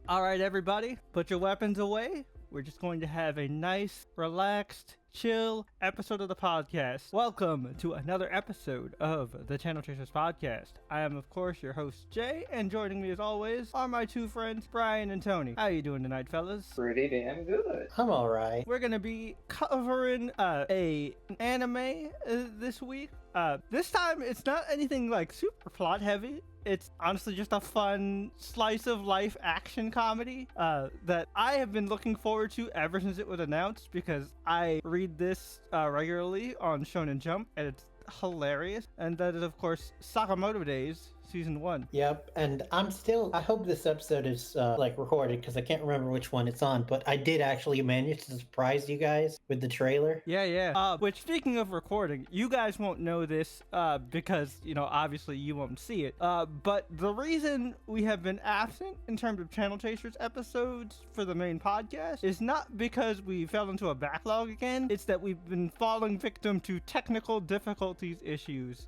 All right, everybody, put your weapons away. We're just going to have a nice, relaxed, chill episode of the podcast. Welcome to another episode of the Channel Chasers Podcast. I am, of course, your host, Jay, and joining me as always are my two friends, Brian and Tony. How you doing tonight, fellas? Pretty damn good. I'm alright. We're going to be covering an anime this week. This time, it's not anything like super plot heavy. It's honestly just a fun slice of life action comedy that I have been looking forward to ever since it was announced, because I read this regularly on Shonen Jump and it's hilarious. And that is, of course, Sakamoto Days Season 1. Yep, and I hope this episode is recorded, because I can't remember which one it's on, but I did actually manage to surprise you guys with the trailer. Yeah. Which, speaking of recording, you guys won't know this because, obviously you won't see it. But the reason we have been absent in terms of Channel Chasers episodes for the main podcast is not because we fell into a backlog again. It's that we've been falling victim to technical difficulties issues.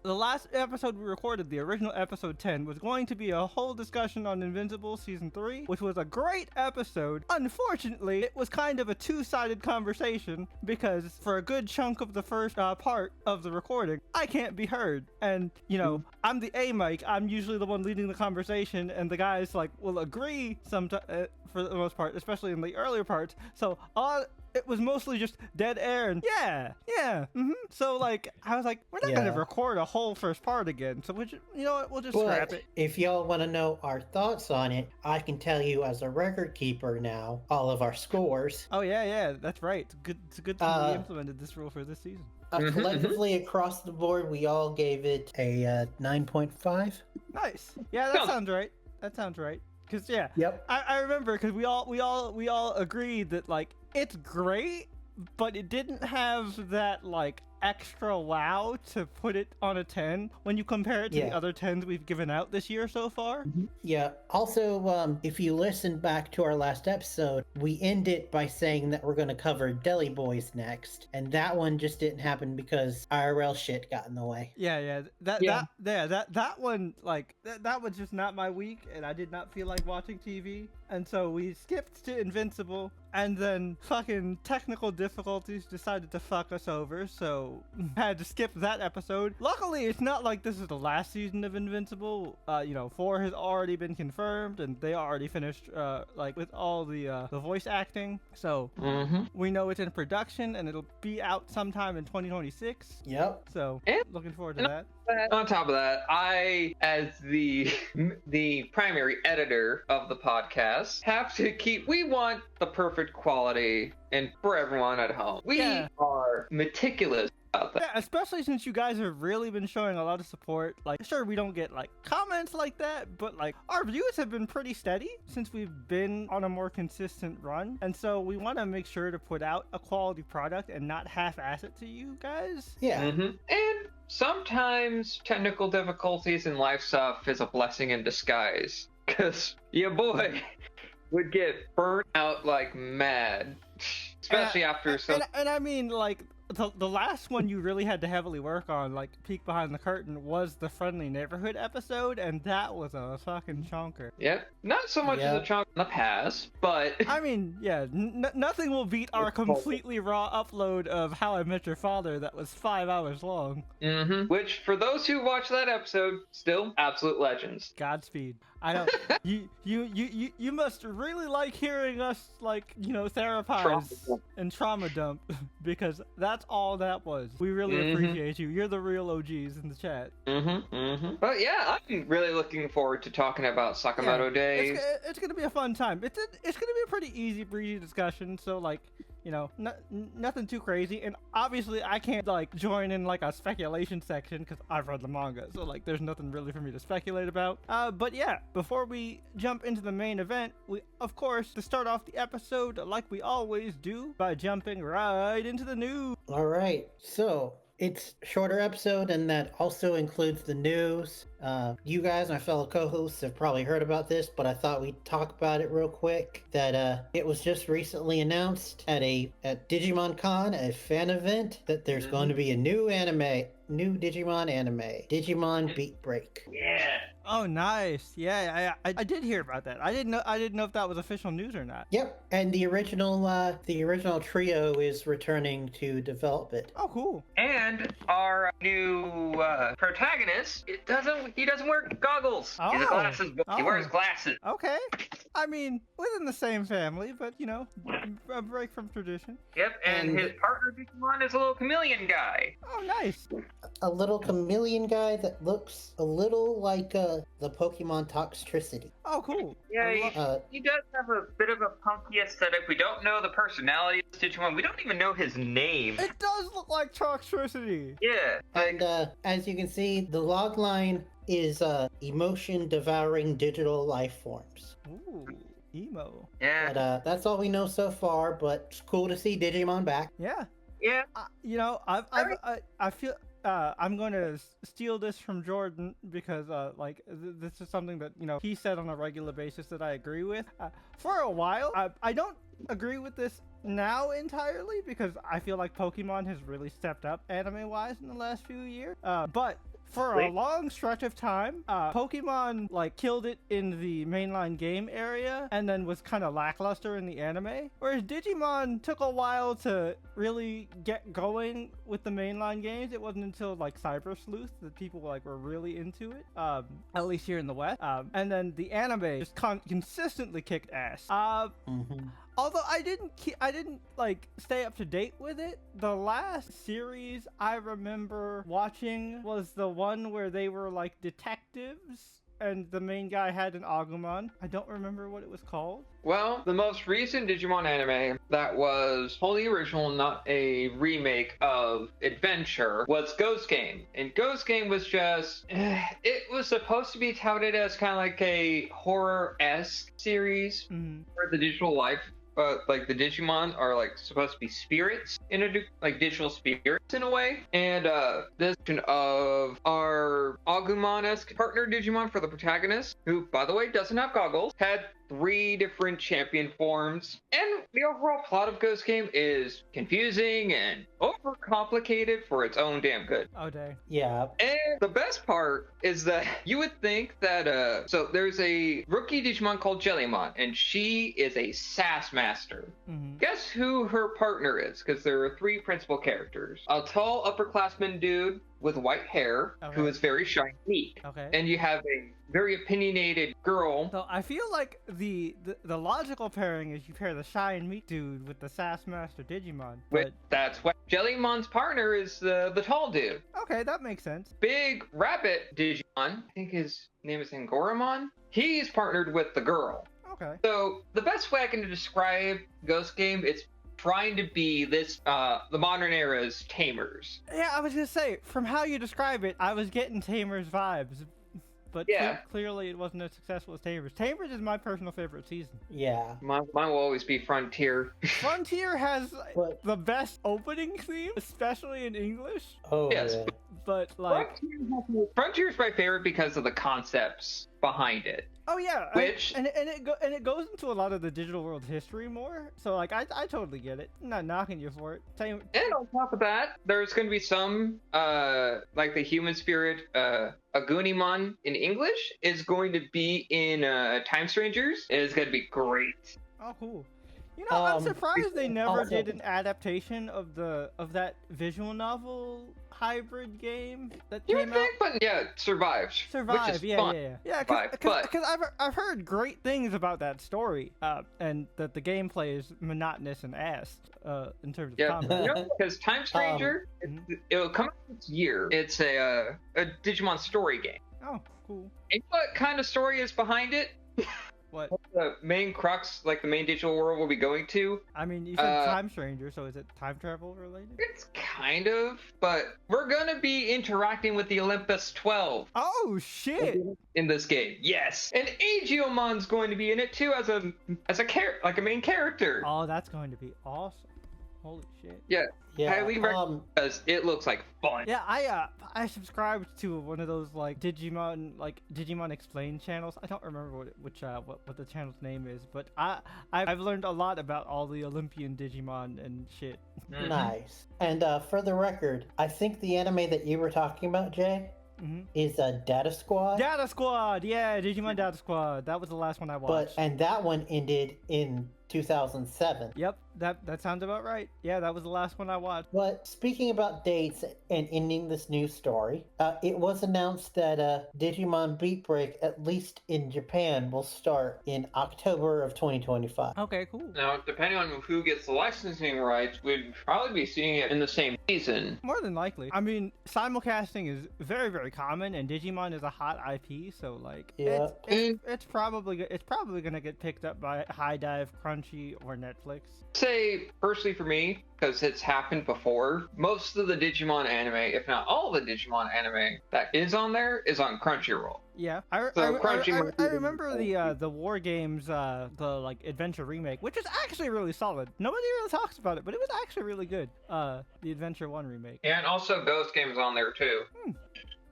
The last episode we recorded, the original episode 10, was going to be a whole discussion on Invincible Season 3, which was a great episode. Unfortunately, it was kind of a two-sided conversation, because for a good chunk of the first part of the recording, I can't be heard. And, I'm the A mic, I'm usually the one leading the conversation, and the guys, will agree sometimes, for the most part, especially in the earlier parts. So, it was mostly just dead air and So I was like, we're not gonna record a whole first part again. So we'll just scrap it. If y'all want to know our thoughts on it, I can tell you as a record keeper now all of our scores. Oh yeah, that's right. It's a good thing we implemented this rule for this season. Collectively across the board, we all gave it a 9.5. Nice. Yeah, that sounds right. Cause Yep. I remember, because we all agreed that it's great, but it didn't have that extra wow to put it on a 10 when you compare it to the other 10s we've given out this year so far. Yeah. Also, if you listen back to our last episode, we end it by saying that we're going to cover Deli Boys next, and that one just didn't happen because IRL shit got in the way. That one that was just not my week, and I did not feel like watching TV, and so we skipped to Invincible, and then fucking technical difficulties decided to fuck us over, so had to skip that episode. Luckily, it's not like this is the last season of Invincible. 4 has already been confirmed, and they already finished with all the voice acting, so we know it's in production, and it'll be out sometime in 2026. Yep. So looking forward to that. On top of that, I, as the primary editor of the podcast, have to we want the perfect quality and for everyone at home. We are meticulous about that. Yeah, especially since you guys have really been showing a lot of support. Sure, we don't get comments like that, but our views have been pretty steady since we've been on a more consistent run, and so we want to make sure to put out a quality product and not half-ass it to you guys. Yeah. And sometimes technical difficulties in life stuff is a blessing in disguise, because your boy would get burnt out like mad, especially after some. And I mean, the last one you really had to heavily work on, peek behind the curtain, was the Friendly Neighborhood episode, and that was a fucking chonker. Yep, not so much as a chunk in the past, but I mean, nothing will beat our completely raw upload of How I Met Your Father that was 5 hours long. Which, for those who watched that episode, still absolute legends. Godspeed. I know you must really like hearing us therapize and trauma dump, because that's all that was. We really appreciate you. You're the real OGs in the chat. But yeah, I'm really looking forward to talking about Sakamoto Days. It's gonna be a fun time. It's gonna be a pretty easy breezy discussion. So nothing too crazy, and obviously I can't join in a speculation section because I've read the manga, so there's nothing really for me to speculate about. But yeah, before we jump into the main event, we of course to start off the episode like we always do by jumping right into the news. All right, so it's a shorter episode, and that also includes the news. You guys, my fellow co-hosts, have probably heard about this, but I thought we'd talk about it real quick. That it was just recently announced at Digimon Con, a fan event, that there's going to be a new Digimon anime, Digimon Beat Break. Yeah. Oh, nice. Yeah, I did hear about that. I didn't know if that was official news or not. Yep, and the original trio is returning to develop it. Oh, cool. And our new protagonist, he doesn't wear goggles. He's a Oh. glasses boy. He Oh. wears glasses. Okay. I mean, within the same family, but a break from tradition. Yep, and And- his partner Digimon is a little chameleon guy. Oh, nice. A little chameleon guy that looks a little like the Pokemon Toxtricity. Oh, cool. Yeah, Uh, he does have a bit of a punky aesthetic. We don't know the personality of this Digimon. We don't even know his name. It does look like Toxtricity. Yeah, like, And as you can see, the log line is emotion-devouring digital life forms. Ooh, emo. yeah, But that's all we know so far. But it's cool to see Digimon back. Yeah. yeah. I feel I'm going to steal this from Jordan because this is something that he said on a regular basis that I agree with. For a while, I don't agree with this now entirely because I feel like Pokemon has really stepped up anime-wise in the last few years. But for a long stretch of time, Pokemon killed it in the mainline game area and then was kind of lackluster in the anime. Whereas Digimon took a while to really get going with the mainline games. It wasn't until Cyber Sleuth that people were really into it, at least here in the West. And then the anime just consistently kicked ass. Mm-hmm. Although I didn't stay up to date with it. The last series I remember watching was the one where they were detectives and the main guy had an Agumon. I don't remember what it was called. Well, the most recent Digimon anime that was wholly original, not a remake of Adventure, was Ghost Game. And Ghost Game was just... it was supposed to be touted as kind of like a horror-esque series where the digital life... the Digimon are supposed to be spirits digital spirits in a way. And this of our Agumon-esque partner Digimon for the protagonist, who by the way doesn't have goggles, had 3 different champion forms. And the overall plot of Ghost Game is confusing and overcomplicated for its own damn good. Oh, dang. Yeah. And the best part is that you would think that so there's a rookie Digimon called Jellymon, and she is a sass master. Guess who her partner is? Because there are 3 principal characters. A tall upperclassman dude with white hair, who is very shy and meek. Okay. And you have a very opinionated girl. So I feel like the logical pairing is you pair the shy and meek dude with the sass master Digimon. But That's what Jellymon's partner is, the tall dude. okay, that makes sense. Big rabbit Digimon, I think his name is Angoramon. He's partnered with the girl. Okay. So the best way I can describe Ghost Game, it's trying to be this the modern era's Tamers. Yeah, I was gonna say, from how you describe it, I was getting Tamer's vibes. But Yeah. clearly it wasn't as successful as Tamer's. Tamer's is my personal favorite season. Yeah. Mine will always be Frontier. Frontier has What? the best opening theme, especially in English. Oh, Yes. yeah. But Frontier's my favorite because of the concepts behind it. oh yeah, Which- and it goes into a lot of the digital world's history more. So I totally get it. I'm not knocking you for it. And on top of that, there's going to be some, the human spirit, Agunimon in English is going to be in Time Strangers. It is going to be great. Oh, cool. I'm surprised they never also- did an adaptation of that visual novel hybrid game that You came would out. think, but yeah, it survived. Survive, which is yeah, fun. yeah. Survive, but- Because I've heard great things about that story, and that the gameplay is monotonous and ass, in terms of Yeah, combat. because Time Stranger, it'll come out this year. It's a Digimon story game. Oh, cool. And what kind of story is behind it? What? The main crux, the main digital world we'll be going to, I mean, you said Time Stranger, so is it time travel related? it's kind of, but we're gonna be interacting with the Olympus 12 Oh shit! in this game. Yes, and Agiomon's going to be in it too as a main character. Oh, that's going to be awesome. Holy shit. Yeah, Yeah. highly recommend because it looks like fun. Yeah, I subscribed to one of those Digimon Explain channels. I don't remember what the channel's name is, but I've learned a lot about all the Olympian Digimon and shit. Mhm. Nice. And for the record, I think the anime that you were talking about, Jay, is Data Squad. Data Squad, yeah, Digimon Data Squad. That was the last one I watched. And that one ended in 2007. Yep, that sounds about right. Yeah, that was the last one I watched. But speaking about dates and ending this news story, it was announced that Digimon Beat Break, at least in Japan, will start in October of 2025. Okay, cool. Now, depending on who gets the licensing rights, we'd probably be seeing it in the same season. More than likely. I mean, simulcasting is very, very common, and Digimon is a hot IP, so like, Yeah. it's probably gonna get picked up by High Dive, Crunchy, or Netflix. Say, personally for me, because it's happened before, most of the Digimon anime, if not all the Digimon anime that is on there, is on Crunchyroll. Yeah, So Crunchy I remember the War Games, the like adventure remake, which is actually really solid. Nobody really talks about it, but it was actually really good. The Adventure 1 remake. Yeah, and also Ghost Game's on there too.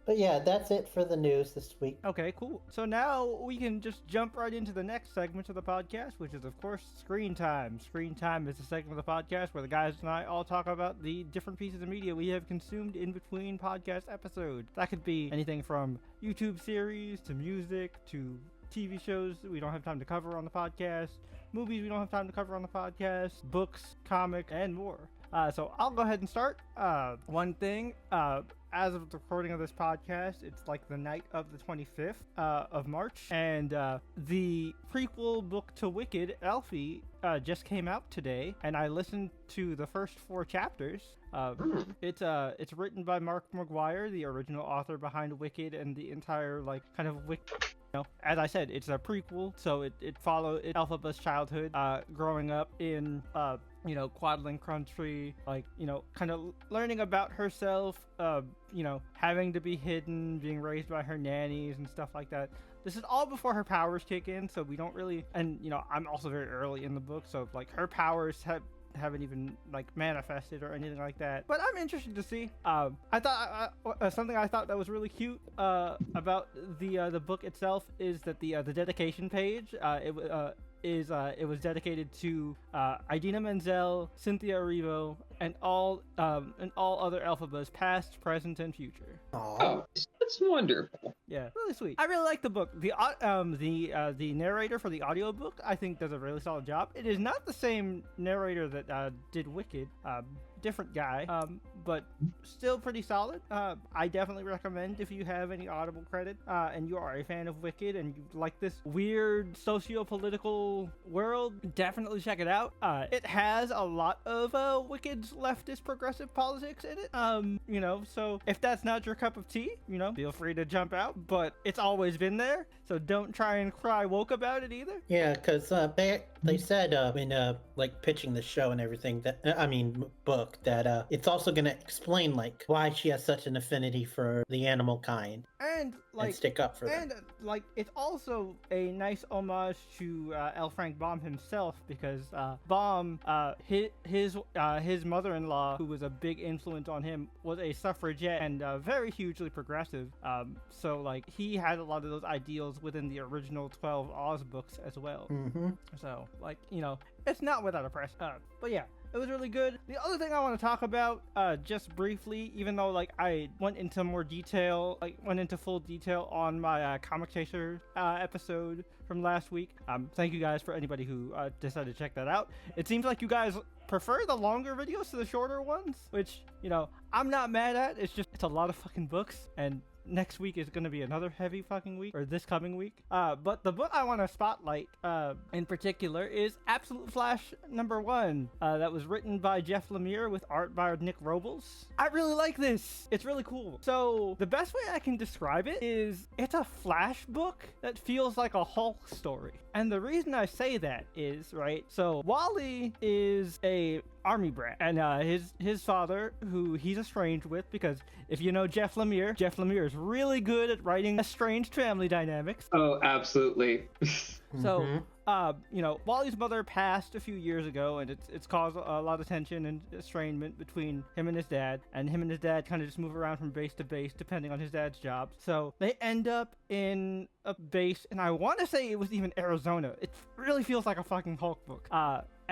But yeah, that's it for the news this week. Okay, cool. So now we can just jump right into the next segment of the podcast, which is, of course, Screen Time. Screen Time is a segment of the podcast where the guys and I all talk about the different pieces of media we have consumed in between podcast episodes. That could be anything from YouTube series to music to TV shows that we don't have time to cover on the podcast, movies we don't have time to cover on the podcast, books, comics, and more. So I'll go ahead and start. One thing, as of the recording of this podcast, it's like the night of the 25th of March, and the prequel book to Wicked, Elfie, just came out today, and I listened to the first 4 chapters. It's written by Mark McGuire, the original author behind Wicked, and the entire like kind of as I said, it's a prequel, so it follows Elphaba's childhood, growing up in Quadling Country, like, kind of learning about herself, having to be hidden, being raised by her nannies and stuff like that. This is all before her powers kick in, so we don't really, and I'm also very early in the book, so like her powers haven't even like manifested or anything like that, but I'm interested to see. I thought something I thought that was really cute about the book itself is that the dedication page, it was dedicated to Idina Menzel, Cynthia Erivo, and all other Elphabas, past, present, and future. Oh, that's wonderful. Yeah, really sweet. I really like the book. The narrator for the audiobook, I think, does a really solid job. It is not the same narrator that did Wicked. Different guy, but still pretty solid. I definitely recommend, if you have any Audible credit and you are a fan of Wicked and you like this weird socio-political world, definitely check it out. It has a lot of Wicked's leftist progressive politics in it. So if that's not your cup of tea, feel free to jump out, but it's always been there, so don't try and cry woke about it either. Yeah, because they said in like pitching the show and everything, book, that it's also going to explain like why she has such an affinity for the animal kind and stick up for them. And it's also a nice homage to L. Frank Baum himself, because Baum, his mother-in-law, who was a big influence on him, was a suffragette and very hugely progressive. So like he had a lot of those ideals within the original 12 Oz books as well. Mm-hmm. So like it's not without a press. But yeah. It was really good. The other thing I want to talk about, just briefly, even though like I went into full detail on my Comic Chaser episode from last week. Thank you guys for anybody who decided to check that out. It seems like you guys prefer the longer videos to the shorter ones, which I'm not mad at. It's a lot of fucking books, and next week is going to be another heavy fucking week, or this coming week. But the book I want to spotlight in particular is Absolute Flash #1. That was written by Jeff Lemire with art by Nick Robles. I really like this. It's really cool. So the best way I can describe it is it's a Flash book that feels like a Hulk story. And the reason I say that is, right, so Wally is a army brat, and his father, who he's estranged with, because if you know Jeff Lemire is really good at writing estranged family dynamics. Oh, absolutely. So Wally's mother passed a few years ago, and it's caused a lot of tension and estrangement between him and his dad, and him and his dad kind of just move around from base to base depending on his dad's job. So they end up in a base, and I want to say it was even Arizona. It really feels like a fucking Hulk book.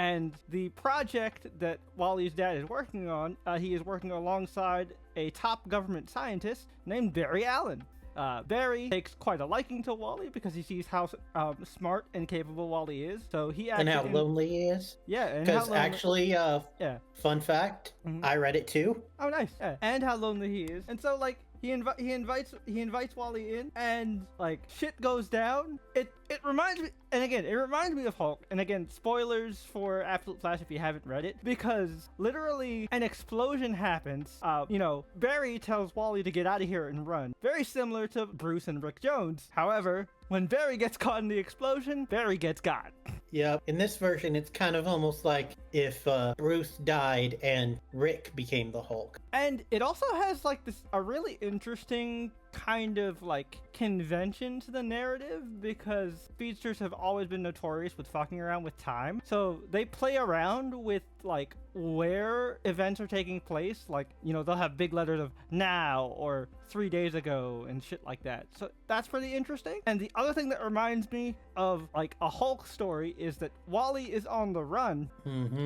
And the project that Wally's dad is working on, he is working alongside a top government scientist named Barry Allen. Barry takes quite a liking to Wally because he sees how smart and capable Wally is. So he and how lonely he is. Yeah, and because actually, yeah. Fun fact, I read it too. Oh, nice. Yeah. And how lonely he is, and so like he invites Wally in, and like shit goes down. It reminds me, and again, it reminds me of Hulk. And again, spoilers for Absolute Flash if you haven't read it, because literally an explosion happens. Barry tells Wally to get out of here and run. Very similar to Bruce and Rick Jones. However, when Barry gets caught in the explosion, Barry gets got. Yeah, in this version, it's kind of almost like if Bruce died and Rick became the Hulk. And it also has like a really interesting kind of like convention to the narrative, because speedsters have always been notorious with fucking around with time. So they play around with like where events are taking place. Like, they'll have big letters of now or 3 days ago and shit like that. So that's pretty interesting. And the other thing that reminds me of like a Hulk story is that Wally is on the run,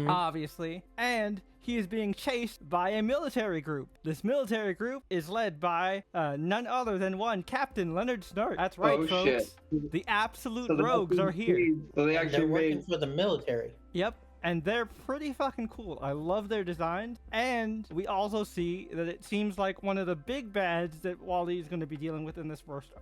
obviously, and he is being chased by a military group. This military group is led by none other than one Captain Leonard Snart. That's right, folks. Shit. The absolute rogues are here. So they're working for the military. Yep. And they're pretty fucking cool. I love their designs. And we also see that it seems like one of the big bads that Wally is going to be dealing with in this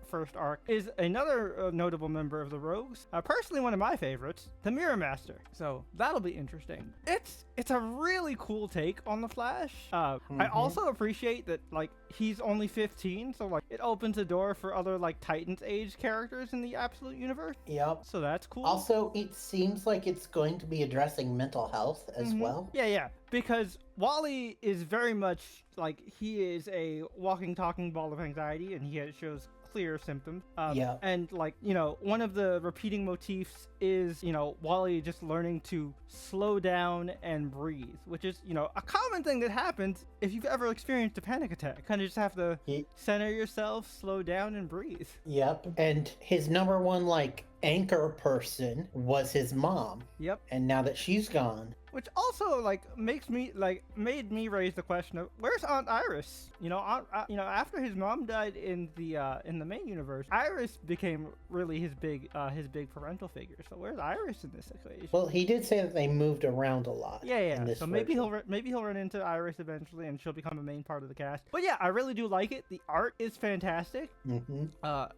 first arc is another notable member of the Rogues. Personally, one of my favorites, the Mirror Master. So that'll be interesting. It's a really cool take on the Flash. I also appreciate that like he's only 15, so like it opens a door for other like Titans age characters in the Absolute universe. Yep. So that's cool. Also, it seems like it's going to be addressing mental health as well. Yeah, because Wally is very much like, he is a walking, talking ball of anxiety, and he shows clear symptoms. And like, one of the repeating motifs is, Wally just learning to slow down and breathe, which is, a common thing that happens if you've ever experienced a panic attack. Kind of just have to center yourself, slow down, and breathe. Yep. And his number one like anchor person was his mom. Yep. And now that she's gone, which also like made me raise the question of, where's Aunt Iris? After his mom died in the main universe, Iris became really his big parental figure. So where's Iris in this equation? Well, he did say that they moved around a lot. Yeah. So maybe he'll run into Iris eventually, and she'll become a main part of the cast. But yeah, I really do like it. The art is fantastic.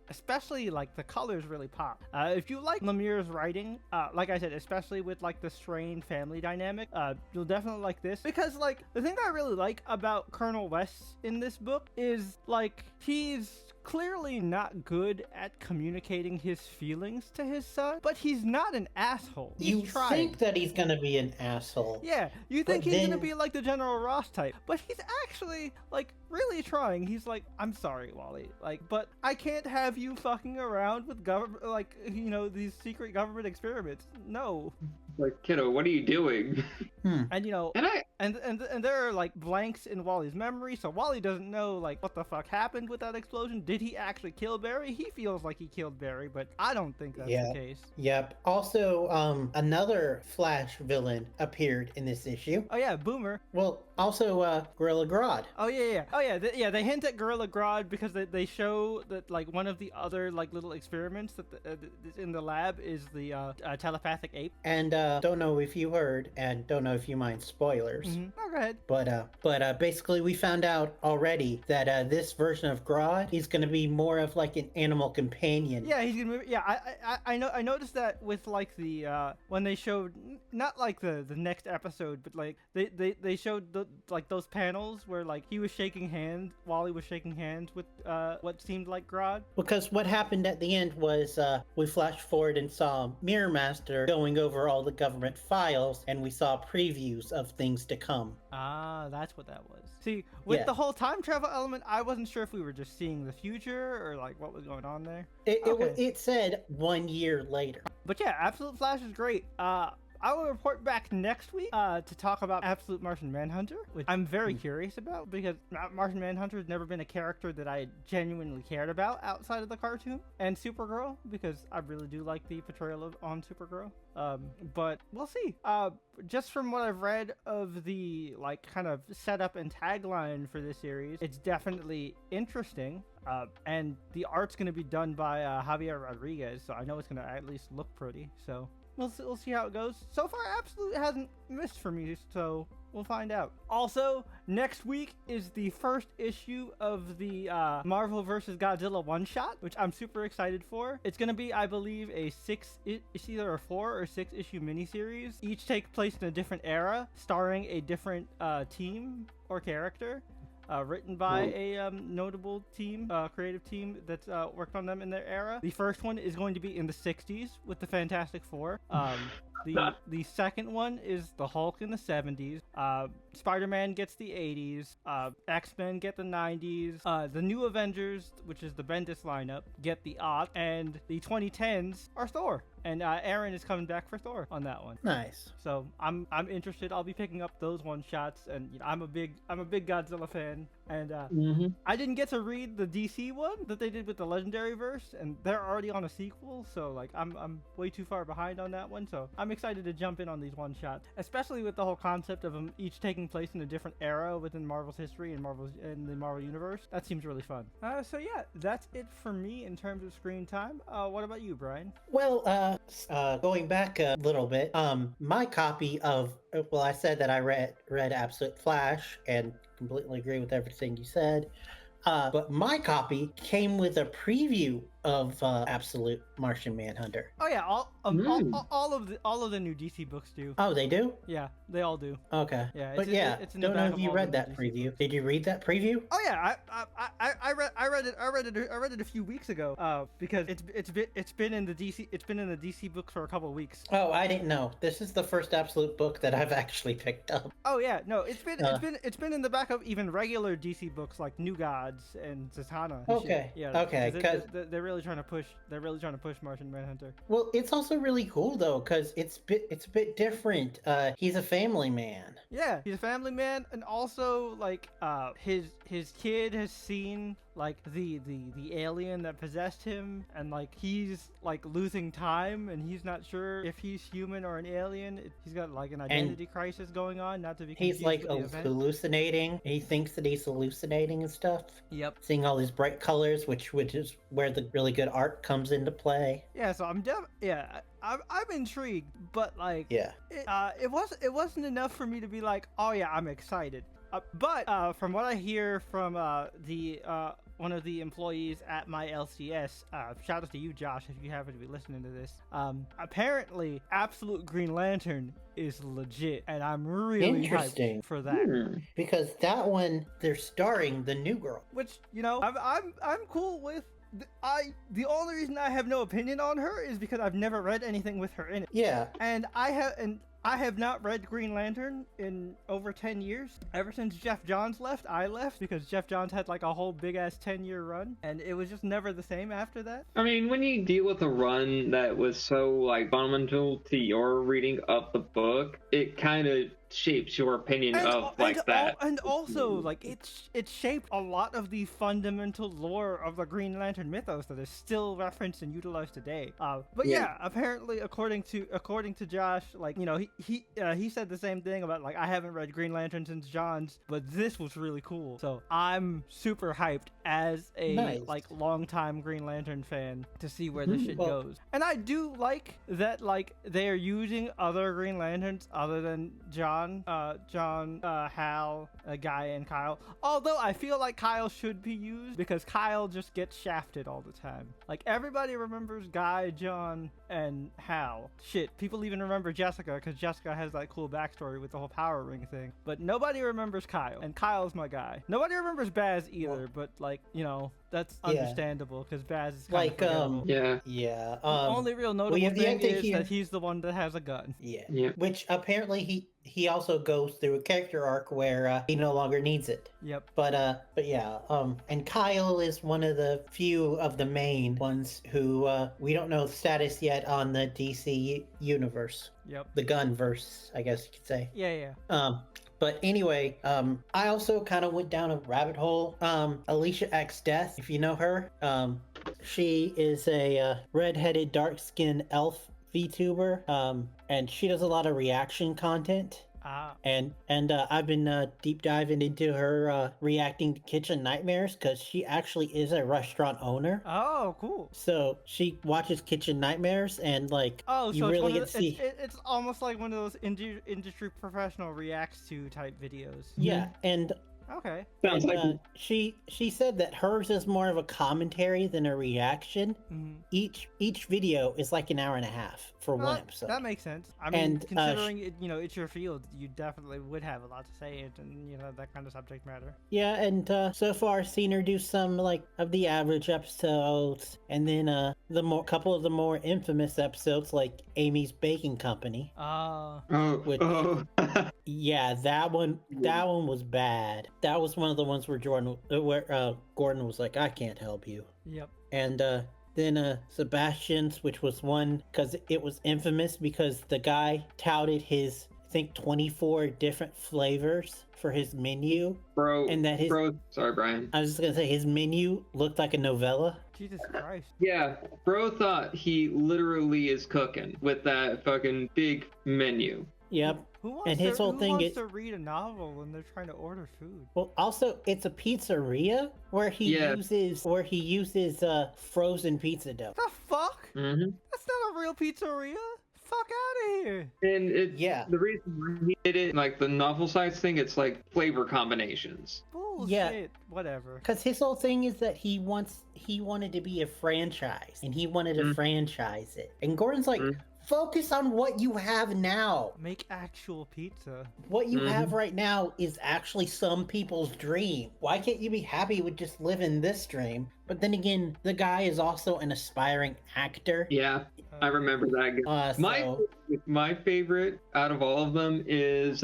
Especially like the colors really pop. If you like Lemire's writing, like I said, especially with like the strained family dynamic, you'll definitely like this, because like the thing I really like about Colonel West in this book is like he's clearly not good at communicating his feelings to his son, but he's not an asshole. You think that he's gonna be an asshole. Yeah, you think he's gonna be like the General Ross type, but he's actually like really trying. He's like, I'm sorry, Wally, like, but I can't have you fucking around with government, like, these secret government experiments. No. Like, kiddo, what are you doing? And and there are like blanks in Wally's memory, so Wally doesn't know like what the fuck happened with that explosion. Did he actually kill Barry? He feels like he killed Barry, but I don't think that's the case. Yep. Also, another Flash villain appeared in this issue. Oh yeah, Boomer. Well, also Gorilla Grodd. Oh yeah. They hint at Gorilla Grodd because they show that like one of the other like little experiments that in the lab is the telepathic ape. And don't know if you heard, and don't know if you mind spoilers. Oh, go ahead. But basically we found out already that this version of Grodd, he's going to be more of like an animal companion. Yeah, he's gonna be. Yeah, I noticed that with like the when they showed, not like the next episode, but like they showed like those panels where like he was shaking hands, Wally was shaking hands with what seemed like Grodd. Because what happened at the end was we flashed forward and saw Mirror Master going over all the government files, and we saw previews of things to come. Ah, that's what that was. See, with the whole time travel element, I wasn't sure if we were just seeing the future or like what was going on there. It said 1 year later. But yeah, Absolute Flash is great. I will report back next week to talk about Absolute Martian Manhunter, which I'm very curious about because Martian Manhunter has never been a character that I genuinely cared about outside of the cartoon, and Supergirl, because I really do like the portrayal on Supergirl. But we'll see. Just from what I've read of the like kind of setup and tagline for this series, it's definitely interesting. And the art's going to be done by Javier Rodriguez, so I know it's going to at least look pretty. So we'll see how it goes. So far, Absolute hasn't missed for me, so we'll find out. Also, next week is the first issue of the Marvel vs. Godzilla one-shot, which I'm super excited for. It's going to be, I believe, it's either a 4 or 6 issue miniseries. Each take place in a different era, starring a different team or character. Written by a notable team, creative team that's worked on them in their era. The first one is going to be in the 60s with the Fantastic Four. The second one is the Hulk in the 70s. Spider-Man gets the 80s. X-Men get the 90s. The New Avengers, which is the Bendis lineup, get the aughts, and the 2010s are Thor. And Aaron is coming back for Thor on that one. Nice. So I'm interested. I'll be picking up those one shots, and you know, I'm a big Godzilla fan. And I didn't get to read the DC one that they did with the Legendary Verse, and they're already on a sequel. So like I'm way too far behind on that one. So I'm excited to jump in on these one shots, especially with the whole concept of them each taking place in a different era within Marvel's history and the Marvel universe. That seems really fun. So yeah, that's it for me in terms of screen time. What about you, Brian? Well, going back a little bit, my copy of, well, I said that I read Absolute Flash and completely agree with everything you said. But my copy came with a preview of Absolute Martian Manhunter. Oh yeah, all of the new DC books do. Oh, they do? Yeah, they all do. Okay. Yeah, but it's don't know if you read that preview. Did you read that preview? Oh yeah, I read it a few weeks ago. Because it's been in the DC books for a couple of weeks. Oh, I didn't know. This is the first Absolute book that I've actually picked up. Oh yeah, no, it's been in the back of even regular DC books like New Gods and Zatanna. Okay. Yeah. Okay. Because they're really trying to push Martian Manhunter. Well, it's also really cool though, because it's a bit different. He's a family man. Yeah, he's a family man, and also like his kid has seen like the alien that possessed him, and like he's like losing time, and he's not sure if he's human or an alien. He's got like an identity crisis going on, not to be confused. He's like with the hallucinating. He thinks that he's hallucinating and stuff. Yep. Seeing all these bright colors, which is where the really good art comes into play. Yeah, so I'm intrigued, but like it wasn't enough for me to be like, oh yeah, I'm excited. But from what I hear from one of the employees at my LCS, shout out to you, Josh, if you happen to be listening to this. Apparently, Absolute Green Lantern is legit, and I'm really hyped for that. Because that one, they're starring the new girl, which you know I'm cool with. The only reason I have no opinion on her is because I've never read anything with her in it. Yeah, and I have not read Green Lantern in over 10 years. Ever since Jeff Johns left, I left because Jeff Johns had like a whole big ass 10-year run, and it was just never the same after that. I mean, when you deal with a run that was so like fundamental to your reading of the book, it kind of shapes your opinion of that. And also, like, it shaped a lot of the fundamental lore of the Green Lantern mythos that is still referenced and utilized today. But yeah, apparently, according to Josh, like, you know, he said the same thing about like, I haven't read Green Lantern since John's, but this was really cool. So I'm super hyped as a like longtime Green Lantern fan to see where this shit goes. And I do like that like they are using other Green Lanterns other than John, Hal, Guy, and Kyle. Although I feel like Kyle should be used because Kyle just gets shafted all the time. Like everybody remembers Guy, John, and Hal. Shit, people even remember Jessica because Jessica has that cool backstory with the whole power ring thing. But nobody remembers Kyle, and Kyle's my guy. Nobody remembers Baz either, but like, you know, That's Yeah. understandable because Baz is kind Like, of forgettable. Yeah. Yeah. Only real notable have the thing ending is here. that he's the one that has a gun. Yeah. Yeah. Which apparently he also goes through a character arc where he no longer needs it. Yep. But yeah, and Kyle is one of the few of the main ones who we don't know the status yet on the DC universe, Yep. the Gunverse, I guess you could say. Yeah. But anyway, I also kind of went down a rabbit hole. Alicia X Death, if you know her, she is a redheaded, dark-skinned elf VTuber, and she does a lot of reaction content. Ah. And I've been deep diving into her reacting to Kitchen Nightmares because she actually is a restaurant owner. Oh, cool. So she watches Kitchen Nightmares and like Oh, you so really it's, get to see. it's almost like one of those industry professional reacts to type videos. Yeah, and Okay. Sounds like she said that hers is more of a commentary than a reaction. Mhm. Each video is like an hour and a half for one episode. That makes sense. I mean, And, considering it, it's your field, you definitely would have a lot to say and that kind of subject matter. Yeah, and so far I've seen her do some like of the average episodes, and then couple of the more infamous episodes like Amy's Baking Company. Which- Yeah, that one was bad. That was one of the ones where Gordon was like, "I can't help you." Yep. And then Sebastian's, which was one because it was infamous because the guy touted his, I think, 24 different flavors for his menu. Bro, And that his, sorry, Brian. I was just gonna say his menu looked like a novella. Jesus Christ. Yeah, bro thought he literally is cooking with that fucking big menu. Yep. Who wants And his whole thing wants is, to read a novel when they're trying to order food? well, also it's a pizzeria where he uses frozen pizza dough. The fuck? Mm-hmm. That's not a real pizzeria. Fuck out of here. And Yeah. the reason why he did it, like the novel sites thing, it's like flavor combinations. Bullshit. Yeah. Whatever. Because his whole thing is that he wanted to be a franchise, and he wanted to franchise it. And Gordon's like, focus on what you have now. Make actual pizza. What you have right now is actually some people's dream. Why can't you be happy with just living this dream? But then again, the guy is also an aspiring actor. Yeah, I remember that guy. My favorite out of all of them is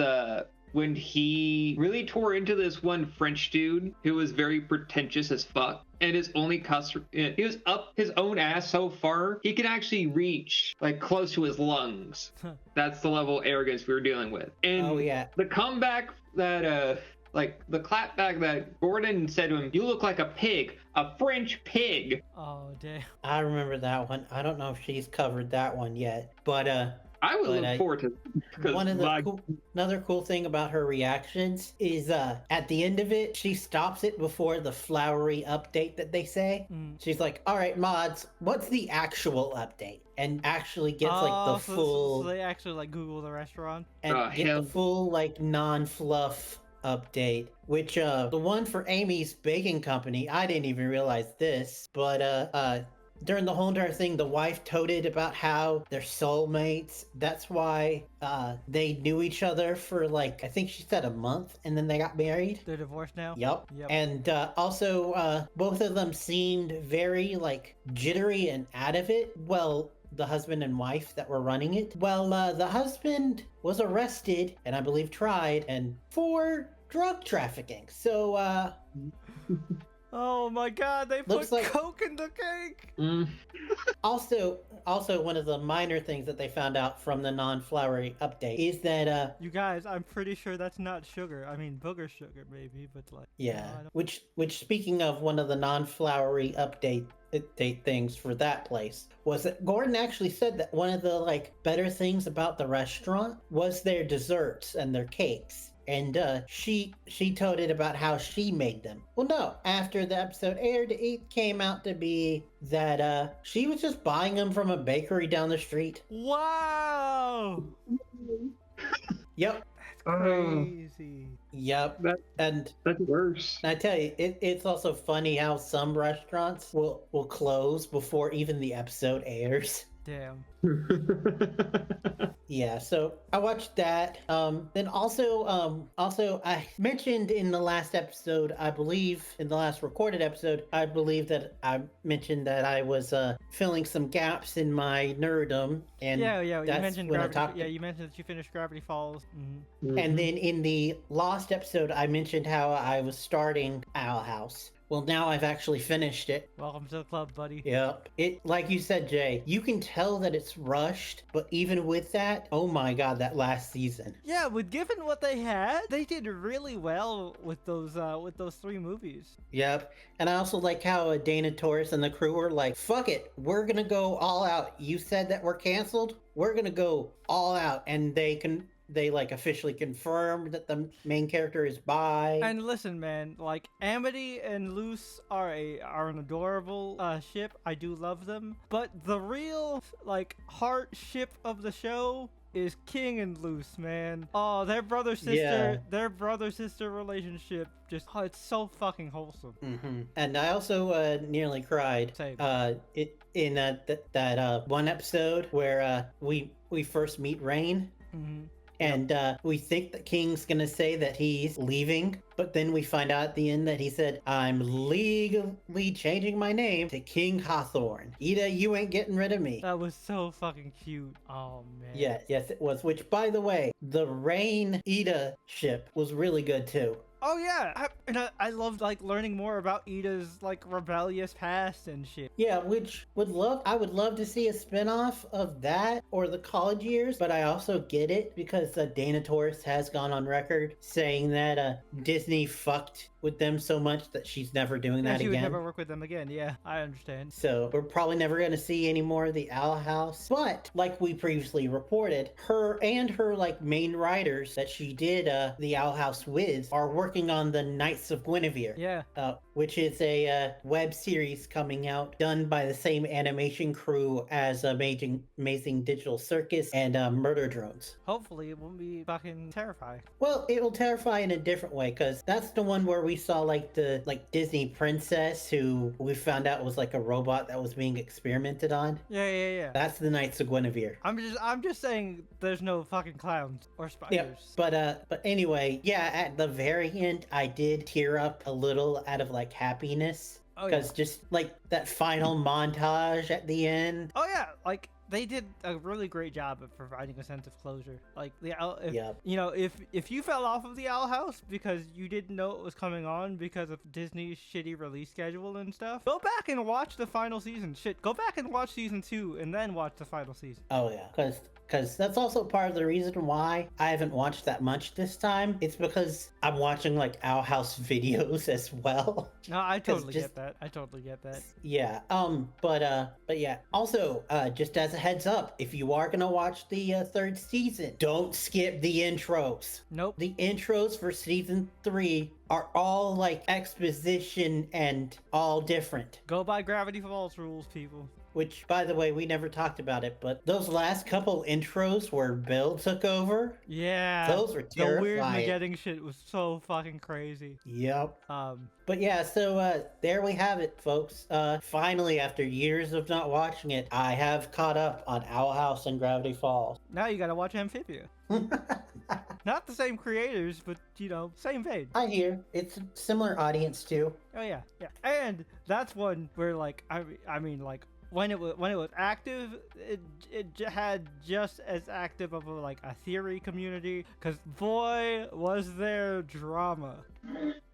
when he really tore into this one French dude who was very pretentious as fuck. And his only customer, he was up his own ass so far, he could actually reach like close to his lungs. That's the level of arrogance we were dealing with. And the comeback that, like the clapback that Gordon said to him, "You look like a pig, a French pig." Oh, damn. I remember that one. I don't know if she's covered that one yet, but I would look forward to one of the another cool thing about her reactions is at the end of it, she stops it before the flowery update that they say. She's like, "All right, mods, what's the actual update?" And actually gets like the full. So they actually like Google the restaurant and get the full like non-fluff update, which the one for Amy's Baking Company, I didn't even realize this, but during the whole entire thing, the wife toted about how they're soulmates. That's why they knew each other for like, I think she said a month, and then they got married. They're divorced now? Yep. And also, both of them seemed very like jittery and out of it. Well, the husband and wife that were running it. Well, the husband was arrested, and I believe tried, and for drug trafficking. So, oh my god, they put coke in the cake! Also, one of the minor things that they found out from the non-flowery update is that you guys, I'm pretty sure that's not sugar. I mean booger sugar maybe, but like which speaking of one of the non-flowery update things for that place was that Gordon actually said that one of the like better things about the restaurant was their desserts and their cakes. And she toted about how she made them. Well, no, after the episode aired, it came out to be that she was just buying them from a bakery down the street. Wow! Yep. Crazy. Yep. That's worse. I tell you, it's also funny how some restaurants will close before even the episode airs. Damn. Yeah, so I watched that. Then also I mentioned in the last episode, I believe in the last recorded episode, I believe that I mentioned that I was filling some gaps in my nerdom, and Yeah. You that's mentioned when Gravity. I talked. Yeah, you mentioned that you finished Gravity Falls. And then in the last episode, I mentioned how I was starting Owl House. Well, now I've actually finished it. Welcome to the club, buddy. Yep. It, like you said, Jay, you can tell that it's rushed, but even with that, oh my god, that last season. Yeah, but given what they had, they did really well with those 3 movies. Yep. And I also like how Dana Torres and the crew were like, fuck it, we're gonna go all out. You said that we're canceled, we're gonna go all out. And they like officially confirmed that the main character is bi. And listen, man, like Amity and Luce are an adorable ship. I do love them, but the real like heart ship of the show is King and Luce, man. Oh, their brother sister relationship, just it's so fucking wholesome. And I also nearly cried. Same. In that one episode where we first meet Rain. And we think that King's gonna say that he's leaving, but then we find out at the end that he said, I'm legally changing my name to King Hawthorne. Ida, you ain't getting rid of me. That was so fucking cute. Oh, man. Yeah, yes, it was. Which, by the way, the Rain Ida ship was really good too. Oh yeah, I loved like learning more about Ida's like rebellious past and shit. Yeah, which I would love to see a spin-off of that or the college years, but I also get it because Dana Torres has gone on record saying that Disney fucked with them so much that she's never doing that she again. would never work with them again. Yeah, I understand. So we're probably never going to see any more of the Owl House. But like we previously reported, her like main writers that she did the Owl House with are working on the Knights of Guinevere. Yeah. Which is a web series coming out done by the same animation crew as Amazing Digital Circus and Murder Drones. Hopefully it won't be fucking terrifying. Well, it will terrify in a different way because that's the one where we saw like the Disney princess who we found out was like a robot that was being experimented on. Yeah. That's the Knights of Guinevere. I'm just saying there's no fucking clowns or spiders. Yeah, but anyway, yeah, at the very end I did tear up a little out of like happiness because just like that final montage at the end. Oh yeah, like they did a really great job of providing a sense of closure. Like if you fell off of the Owl House because you didn't know it was coming on because of Disney's shitty release schedule and stuff, go back and watch the final season. Go back and watch season 2 and then watch the final season. Oh yeah, because that's also part of the reason why I haven't watched that much this time. It's because I'm watching like Owl House videos as well. No, I totally get that. Yeah. But yeah. Also, just as a heads up, if you are gonna watch the 3rd season, don't skip the intros. Nope. The intros for season 3 are all like exposition and all different. Go by Gravity Falls rules, people. Which, by the way, we never talked about it, but those last couple intros where Bill took over, yeah, those were terrifying. The weird Mageddon shit was so fucking crazy. Yep. But yeah, so there we have it, folks. Finally, after years of not watching it, I have caught up on Owl House and Gravity Falls. Now you gotta watch Amphibia. Not the same creators, but same vein. I hear it's a similar audience too. Oh yeah, and that's one where like I mean like. When it was active, it had just as active of a theory community, because boy was there drama.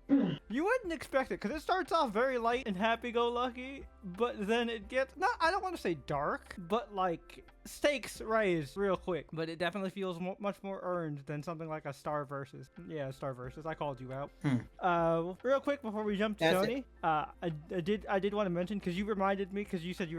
You wouldn't expect it, because it starts off very light and happy-go-lucky, but then it gets, I don't want to say dark, but like stakes raised real quick. But it definitely feels much more earned than something like a Star Versus. Yeah, Star Versus. I called you out. Real quick before we jump to Tony, I did want to mention, because you reminded me, because you said you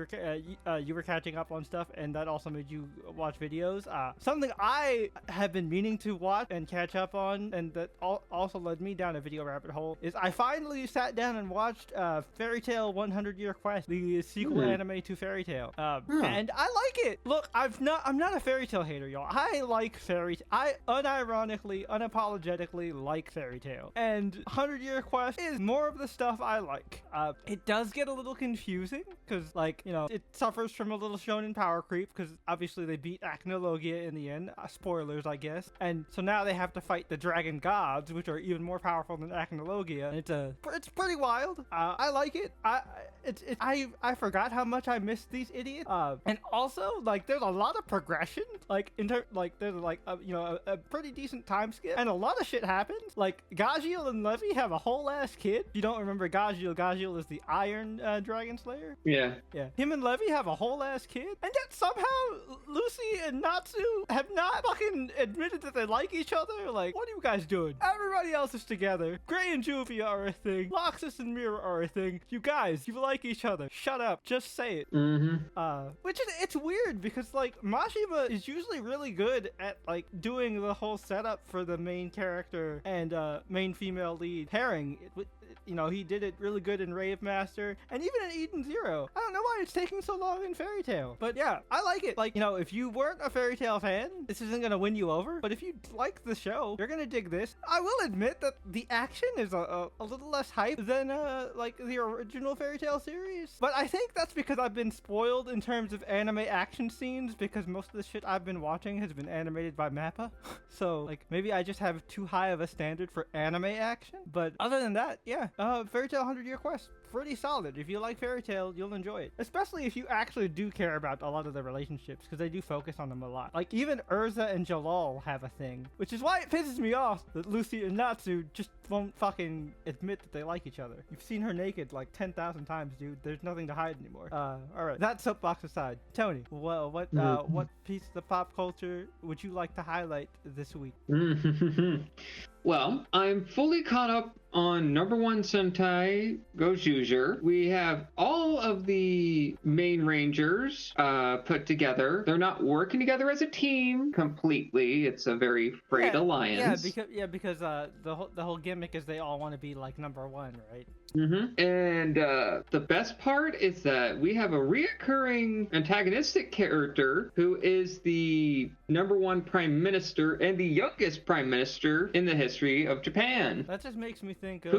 were catching up on stuff, and that also made you watch videos. Something I have been meaning to watch and catch up on, and that also led me down a video rabbit hole, is I finally sat down and watched Fairy Tail 100 Year Quest, the sequel anime to Fairy Tail, and I like it. Look, I'm not a Fairy Tail hater, y'all. I like I unironically, unapologetically like Fairy Tail, and 100 Year Quest is more of the stuff I like. It does get a little confusing because, like, you know, it suffers from a little shonen power creep because obviously they beat Acnologia in the end. Spoilers, I guess. And so now they have to fight the dragon gods, which are even more powerful than Acnologia. And it's pretty wild. I like it. I forgot how much I missed these idiots. And also, like, there's a lot of progression. Like, there's like a pretty decent time skip, and a lot of shit happens. Like, Gajiel and Levy have a whole ass kid. If you don't remember Gajiel, Gajiel is the Iron Dragon Slayer. Yeah. Him and Levy have a whole ass kid, and yet somehow Lucy and Natsu have not fucking admitted that they like each other. Like, what are you guys doing? Everybody else is together. Gray and Juvia are a thing. Loxus and Mira are a thing. You guys, you like each other. Shut up. Just say it. Which is, it's weird because, like, Mashima is usually really good at, like, doing the whole setup for the main character and main female lead pairing. You know, he did it really good in Rave Master and even in Eden Zero. I don't know why it's taking so long in Fairy Tail. But yeah, I like it. Like, you know, if you weren't a Fairy Tail fan, this isn't going to win you over. But if you like the show, you're going to dig this. I will admit that the action is a little less hype than, like, the original Fairy Tail series. But I think that's because I've been spoiled in terms of anime action scenes because most of the shit I've been watching has been animated by MAPPA. So, like, maybe I just have too high of a standard for anime action. But other than that, yeah. Fairy Tail 100 Year Quest, pretty solid. If you like Fairy Tail, you'll enjoy it. Especially if you actually do care about a lot of the relationships, because they do focus on them a lot. Like, even Urza and Jalal have a thing, which is why it pisses me off that Lucy and Natsu just won't fucking admit that they like each other. You've seen her naked like 10,000 times, dude. There's nothing to hide anymore. Alright, that soapbox aside. Tony, well, what piece of the pop culture would you like to highlight this week? Well, I'm fully caught up on number one Sentai Gojuger. We have all of the main rangers put together. They're not working together as a team completely. It's a very frayed alliance. Because the whole gimmick is they all want to be like number one, right? And the best part is that we have a reoccurring antagonistic character who is the number one prime minister and the youngest prime minister in the history of Japan. That just makes me think of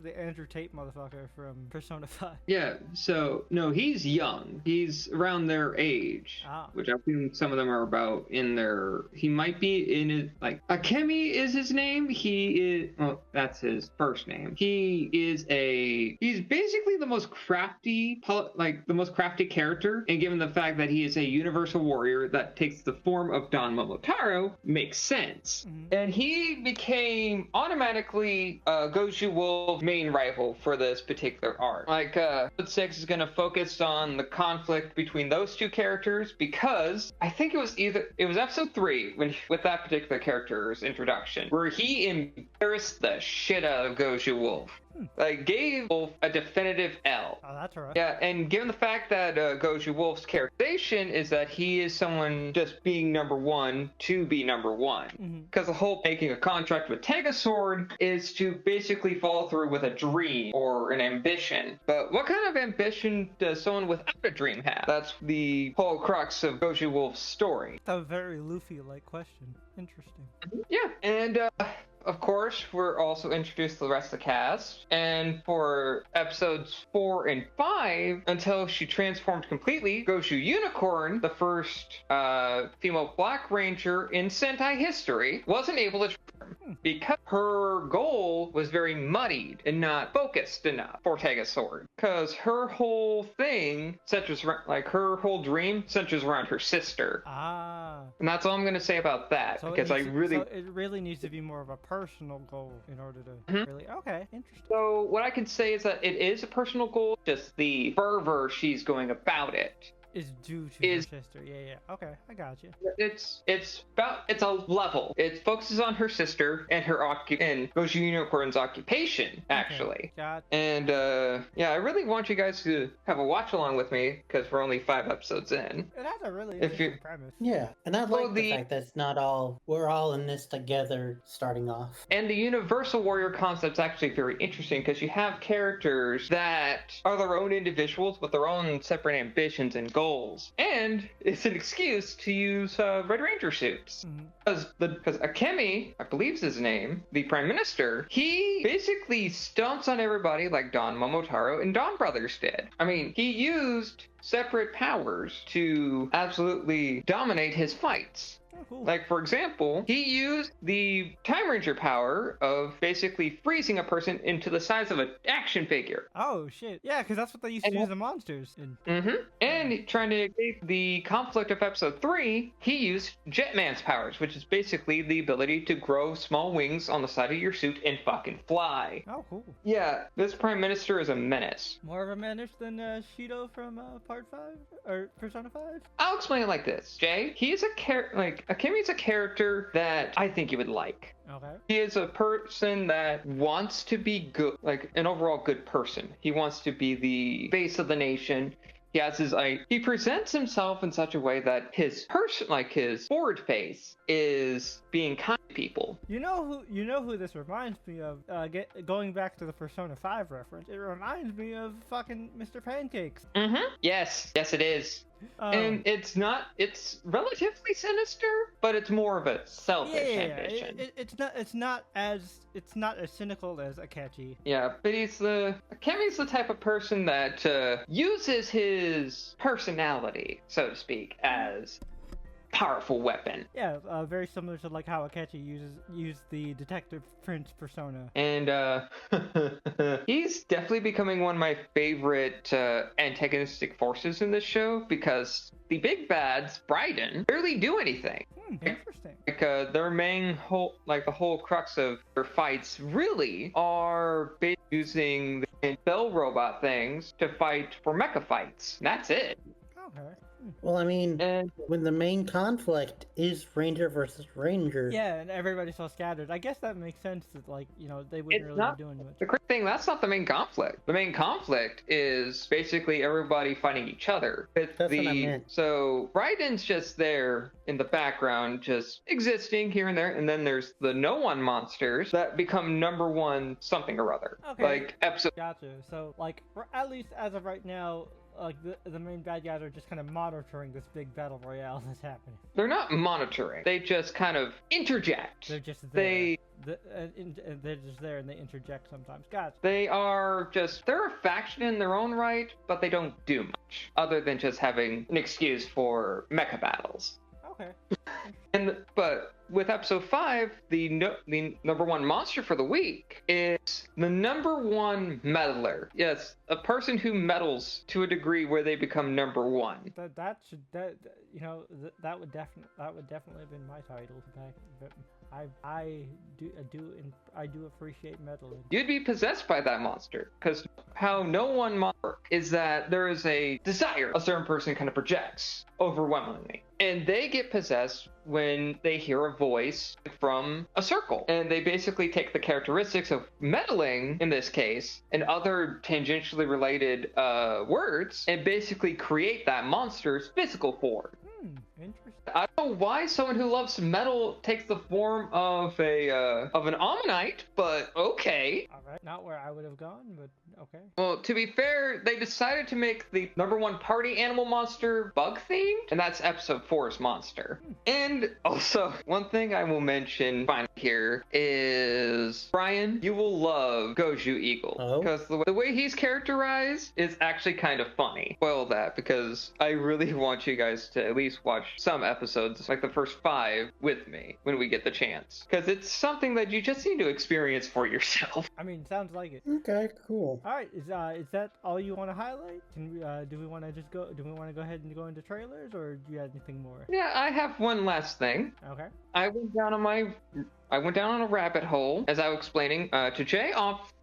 the Andrew Tate motherfucker from Persona 5. Yeah, so no, he's young. He's around their age, which I think some of them are about in their. He might be in his, like, Akemi is his name. That's his first name. He's basically the most crafty character, and given the fact that he is a universal warrior that takes the form of Don Momotaro, makes sense. And he became automatically Goju Wolf's main rival for this particular arc. Like, episode 6 is going to focus on the conflict between those two characters, because I think it was episode 3 with that particular character's introduction, where he embarrassed the shit out of Goju Wolf. Like, gave Wolf a definitive L. Oh, that's alright. Yeah, and given the fact that Goju Wolf's characterization is that he is someone just being number one to be number one. Because the whole making a contract with Tegasword is to basically follow through with a dream or an ambition. But what kind of ambition does someone without a dream have? That's the whole crux of Goju Wolf's story. That's a very Luffy-like question. Interesting. Yeah, and of course, we're also introduced to the rest of the cast. And for episodes 4 and 5, until she transformed completely, Goju Unicorn, the first female Black Ranger in Sentai history, wasn't able to transform because her goal was very muddied and not focused enough for Tegasword. Because her whole thing centers around, like, her whole dream centers around her sister. And that's all I'm going to say about that. So because it really needs to be more of a personal goal in order to really. Okay, interesting. So what I can say is that it is a personal goal, just the fervor she's going about it is due to her sister. Yeah. Okay, I got you. It's a level. It focuses on her sister and her and Goju Unicorn's occupation, actually. Okay, and I really want you guys to have a watch along with me because we're only 5 episodes in. It has a really interesting premise. Yeah, and I like the fact that it's not all we're all in this together starting off. And the Universal Warrior concept's actually very interesting because you have characters that are their own individuals with their own separate ambitions and goals, and it's an excuse to use Red Ranger suits. Because Akemi, I believe is his name, the Prime Minister, he basically stomps on everybody like Don Momotaro and Don Brothers did. I mean, he used separate powers to absolutely dominate his fights. Oh, cool. Like, for example, he used the Time Ranger power of basically freezing a person into the size of an action figure. Oh, shit. Yeah, because that's what they used to use the monsters in. And trying to escape the conflict of episode 3, he used Jetman's powers, which is basically the ability to grow small wings on the side of your suit and fucking fly. Oh, cool. Yeah, this Prime Minister is a menace. More of a menace than Shido from Part 5? Or Persona 5? I'll explain it like this, Jay. He's Akemi's a character that I think you would like. Okay. He is a person that wants to be good, like an overall good person. He wants to be the face of the nation. He has he presents himself in such a way that his forward face is being kind to people. You know who this reminds me of? Going back to the Persona 5 reference, it reminds me of fucking Mr. Pancakes. Yes, it is. And it's relatively sinister, but it's more of a selfish ambition. It's not as cynical as Akechi. Yeah, but Akemi's the type of person that uses his personality, so to speak, as powerful weapon. Yeah, very similar to like how Akechi used the Detective Prince persona. And he's definitely becoming one of my favorite antagonistic forces in this show because the big bads, Bryden, barely do anything. Interesting. Like their main the whole crux of their fights really are based using the Bell robot things to fight for mecha fights. That's it. Okay. Well, I mean, when the main conflict is Ranger versus Ranger. Yeah, and everybody's so scattered. I guess that makes sense that, like, you know, they wouldn't really be doing much. The crazy thing, that's not the main conflict. The main conflict is basically everybody fighting each other. That's what I meant. So, Raiden's just there in the background, just existing here and there, and then there's the No One monsters that become number one something or other. Okay. Like, episode... Gotcha. So, like, at least as of right now, like the main bad guys are just kind of monitoring this big battle royale that's happening. They're not monitoring. They just kind of interject. They're just there. They're just there and they interject sometimes. Gotcha. They're a faction in their own right, but they don't do much other than just having an excuse for mecha battles. Okay. But with episode 5, the number one monster for the week is the number one meddler. Yes, a person who meddles to a degree where they become number one. That would definitely have been my title back. I do appreciate meddling. You'd be possessed by that monster because how No One monster is that there is a desire a certain person kind of projects overwhelmingly, and they get possessed when they hear a voice from a circle, and they basically take the characteristics of meddling in this case and other tangentially related words and basically create that monster's physical form. Interesting. I don't know why someone who loves metal takes the form of an ammonite, but okay. All right, not where I would have gone, but okay. Well, to be fair, they decided to make the number one party animal monster bug themed, and that's episode 4's monster. And also, one thing I will mention finally here is Brian, you will love Goju Eagle because the way he's characterized is actually kind of funny. Spoil that because I really want you guys to at least watch some episodes, like the first 5, with me when we get the chance, because it's something that you just need to experience for yourself. I mean, sounds like it. Okay, cool. All right, is that all you want to highlight? Can we do we want to go ahead and go into trailers, or do you have anything more? Yeah, I have one last thing. Okay. I went down on a rabbit hole, as I was explaining to Jay off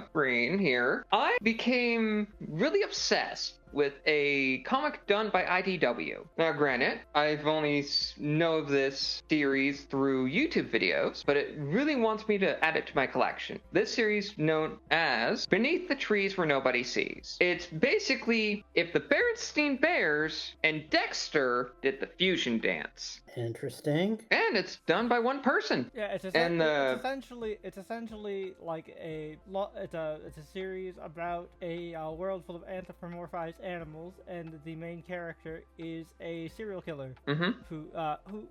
screen here. I became really obsessed with a comic done by IDW. Now, granted, I've only know of this series through YouTube videos, but it really wants me to add it to my collection. This series known as Beneath the Trees Where Nobody Sees. It's basically if the Berenstein Bears and Dexter did the fusion dance. Interesting. And it's done by one person. Yeah, it's essentially like it's a series about a world full of anthropomorphized animals, and the main character is a serial killer who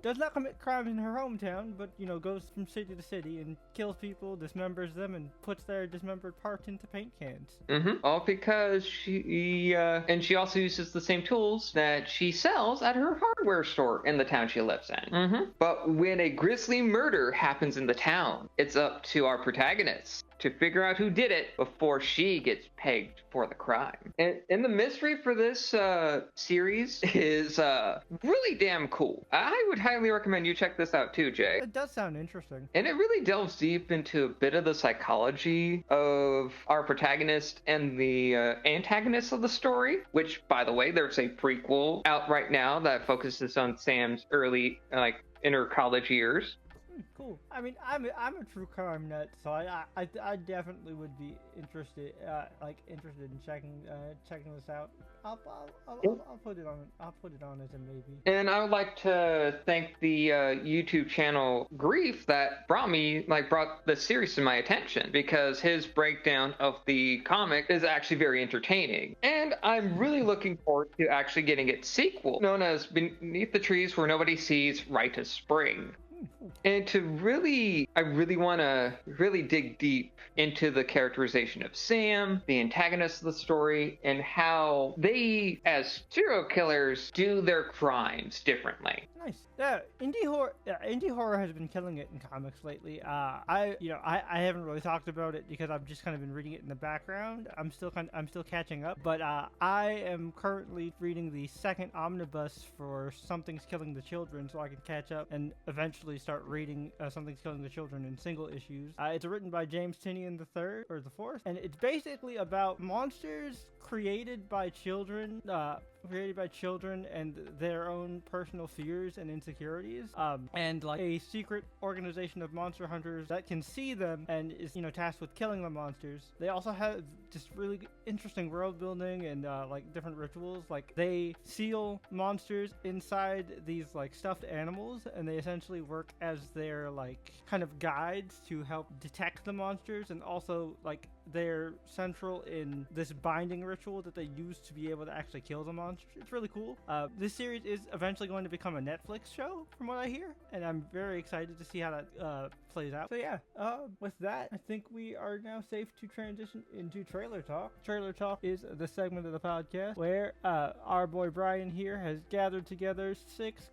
does not commit crimes in her hometown, but goes from city to city and kills people, dismembers them, and puts their dismembered parts into paint cans. All because she also uses the same tools that she sells at her hardware store in the town she lives in. But when a grisly murder happens in the town, it's up to our protagonist to figure out who did it before she gets pegged for the crime. And the mystery for this series is really damn cool. I would highly recommend you check this out too, Jay. It does sound interesting. And it really delves deep into a bit of the psychology of our protagonist and the antagonist of the story, which, by the way, there's a prequel out right now that focuses on Sam's early, inner college years. Cool. I mean, I'm a true crime nut, so I definitely would be interested in checking this out. I'll put it on. I'll put it on as a maybe. And I would like to thank the YouTube channel Grief that brought the series to my attention, because his breakdown of the comic is actually very entertaining. And I'm really looking forward to actually getting its sequel, known as Beneath the Trees Where Nobody Sees, Rite of Spring. And I really want to really dig deep into the characterization of Sam, the antagonist of the story, and how they, as serial killers, do their crimes differently. Nice. Yeah, indie horror has been killing it in comics lately. I haven't really talked about it because I've just kind of been reading it in the background. I'm still catching up, but I am currently reading the second omnibus for Something's Killing the Children, so I can catch up and eventually start reading Something's Killing the Children in single issues. It's written by James Tynion III or the Fourth, and it's basically about monsters created by children and their own personal fears and insecurities, and like a secret organization of monster hunters that can see them and is tasked with killing the monsters. They also have just really interesting world building and different rituals. Like, they seal monsters inside these stuffed animals, and they essentially work as their kind of guides to help detect the monsters, and also they're central in this binding ritual that they use to be able to actually kill the monsters. It's really cool. This series is eventually going to become a Netflix show, from what I hear, and I'm very excited to see how that plays out. So yeah, with that, I think we are now safe to transition into Trailer Talk. Trailer Talk is the segment of the podcast where our boy Brian here has gathered together six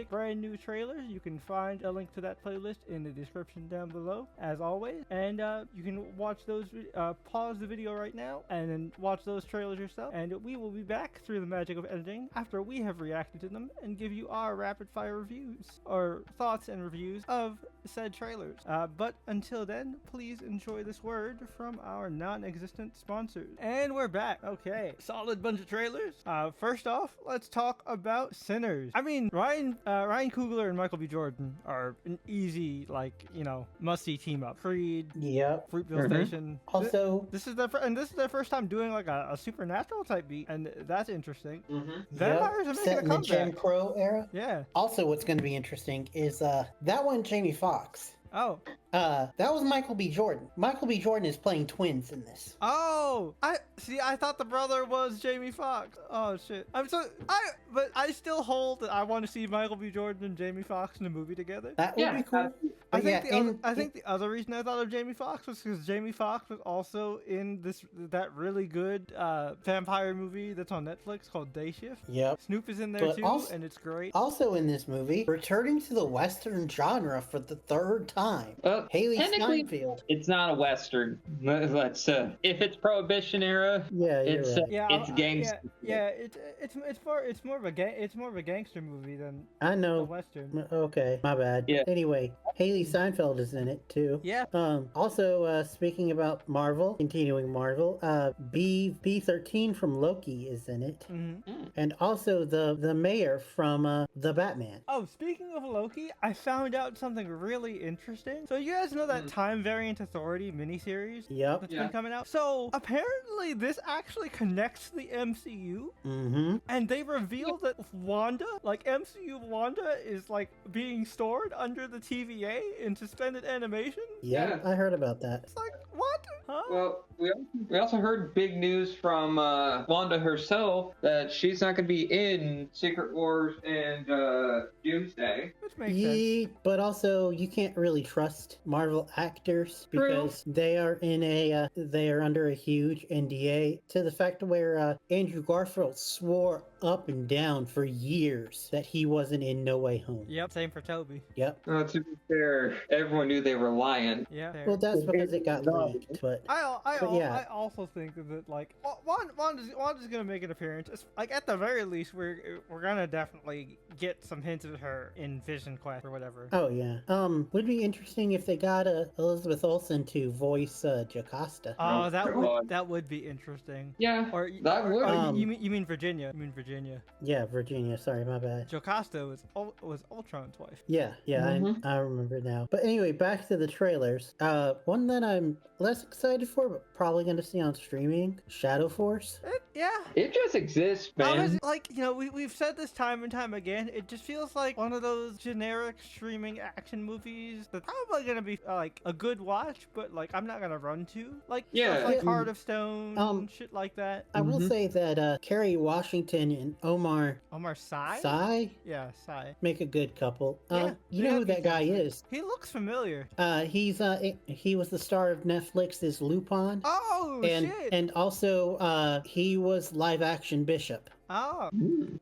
brand new trailers. You can find a link to that playlist in the description down below, as always, and you can watch those, pause the video right now, and then watch those trailers yourself, and we will be back through the magic of editing after we have reacted to them and give you our rapid fire reviews, or thoughts and reviews of said trailers. But until then, please enjoy this word from our non-existent sponsors. And we're back. Okay, solid bunch of trailers. First off, let's talk about Sinners. I mean, Ryan Coogler and Michael B. Jordan are an easy, must-see team up. Creed, yep, Fruitville Station. Also, this is their first time doing a supernatural type beat, and that's interesting. Vampires are making a comeback. The Jim Crow era. Yeah. Also, what's going to be interesting is that one Jamie Foxx. Oh. That was Michael B. Jordan. Michael B. Jordan is playing twins in this. Oh, I thought the brother was Jamie Foxx. Oh shit. But I still hold that I want to see Michael B. Jordan and Jamie Foxx in a movie together. That would be cool. I think the other reason I thought of Jamie Foxx was because Jamie Foxx was also in that really good vampire movie that's on Netflix called Day Shift. Yep. Snoop is in there too, and it's great. Also in this movie, returning to the Western genre for the third time. Haley technically, Steinfeld. it's not a western. Let's if it's Prohibition era, Yeah, you're it's right. it's gangster. Yeah. It's more of a gangster movie than I a know. western. Okay, my bad. Yeah. Anyway, Haley Steinfeld is in it too. Yeah. Also, speaking about Marvel, continuing Marvel, B13 from Loki is in it, and also the mayor from the Batman. Oh, speaking of Loki, I found out something really interesting. So you guys know that Time Variant Authority miniseries Yep. that's been coming out? So apparently this actually connects the MCU. Mm-hmm. And they revealed that Wanda, like MCU Wanda, is like being stored under the TVA in suspended animation. Yeah, I heard about that. It's like, what? Huh? Well, we also heard big news from Wanda herself that she's not going to be in Secret Wars and Doomsday. Which makes sense. But also you can't really trust Marvel actors because they are they are under a huge NDA to the fact where Andrew Garfield swore up and down for years that he wasn't in No Way Home. Yep, same for Toby. Yep. To be fair, everyone knew they were lying. Yeah. Fair. Well, that's because it got leaked, but I also think that like Wanda's gonna make an appearance. It's, like at the very least, we're gonna definitely get some hints of her in Vision Quest or whatever. Oh yeah. Would be interesting if they got Elizabeth Olsen to voice Jocasta. Oh, that would be interesting. Yeah. Or that would. You mean Virginia? You mean Virginia? Yeah, Virginia. Sorry, my bad. Jocasta was Ultron's wife. Yeah, I remember now. But anyway, back to the trailers. One that I'm less excited for, but probably going to see on streaming, Shadow Force. It just exists, man. Like, you know, we've said this time and time again. It just feels like one of those generic streaming action movies that's probably going to be like a good watch, but like I'm not going to run to. Like stuff like Heart of Stone and shit like that. I will say that Kerry Washington and Omar Sy? Yeah, Sy. make a good couple. You they know have who that good guy chemistry. is. He looks familiar. He was the star of Netflix's Lupin. Oh, and shit. and also he was live action Bishop. Oh.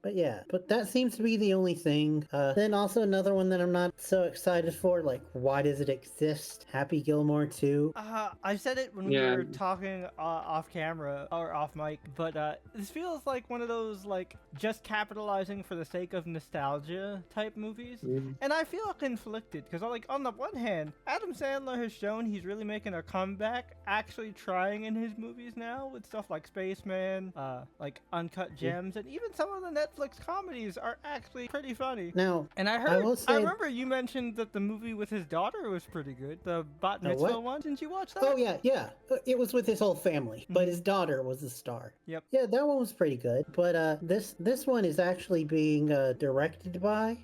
But yeah, but that seems to be the only thing. Then also another one that I'm not so excited for, like, why does it exist? Happy Gilmore 2. I said it when we were talking off camera or off mic, but this feels like one of those, like, just capitalizing for the sake of nostalgia type movies. And I feel conflicted, because, like, on the one hand, Adam Sandler has shown he's really making a comeback, actually trying in his movies now with stuff like Spaceman, like Uncut Gems, and even some of the Netflix comedies are actually pretty funny. Now, and I remember you mentioned that the movie with his daughter was pretty good. The Bat Mitzvah one. Didn't you watch that? Oh yeah. It was with his whole family, but his daughter was the star. Yep. Yeah, that one was pretty good. But this one is actually being directed by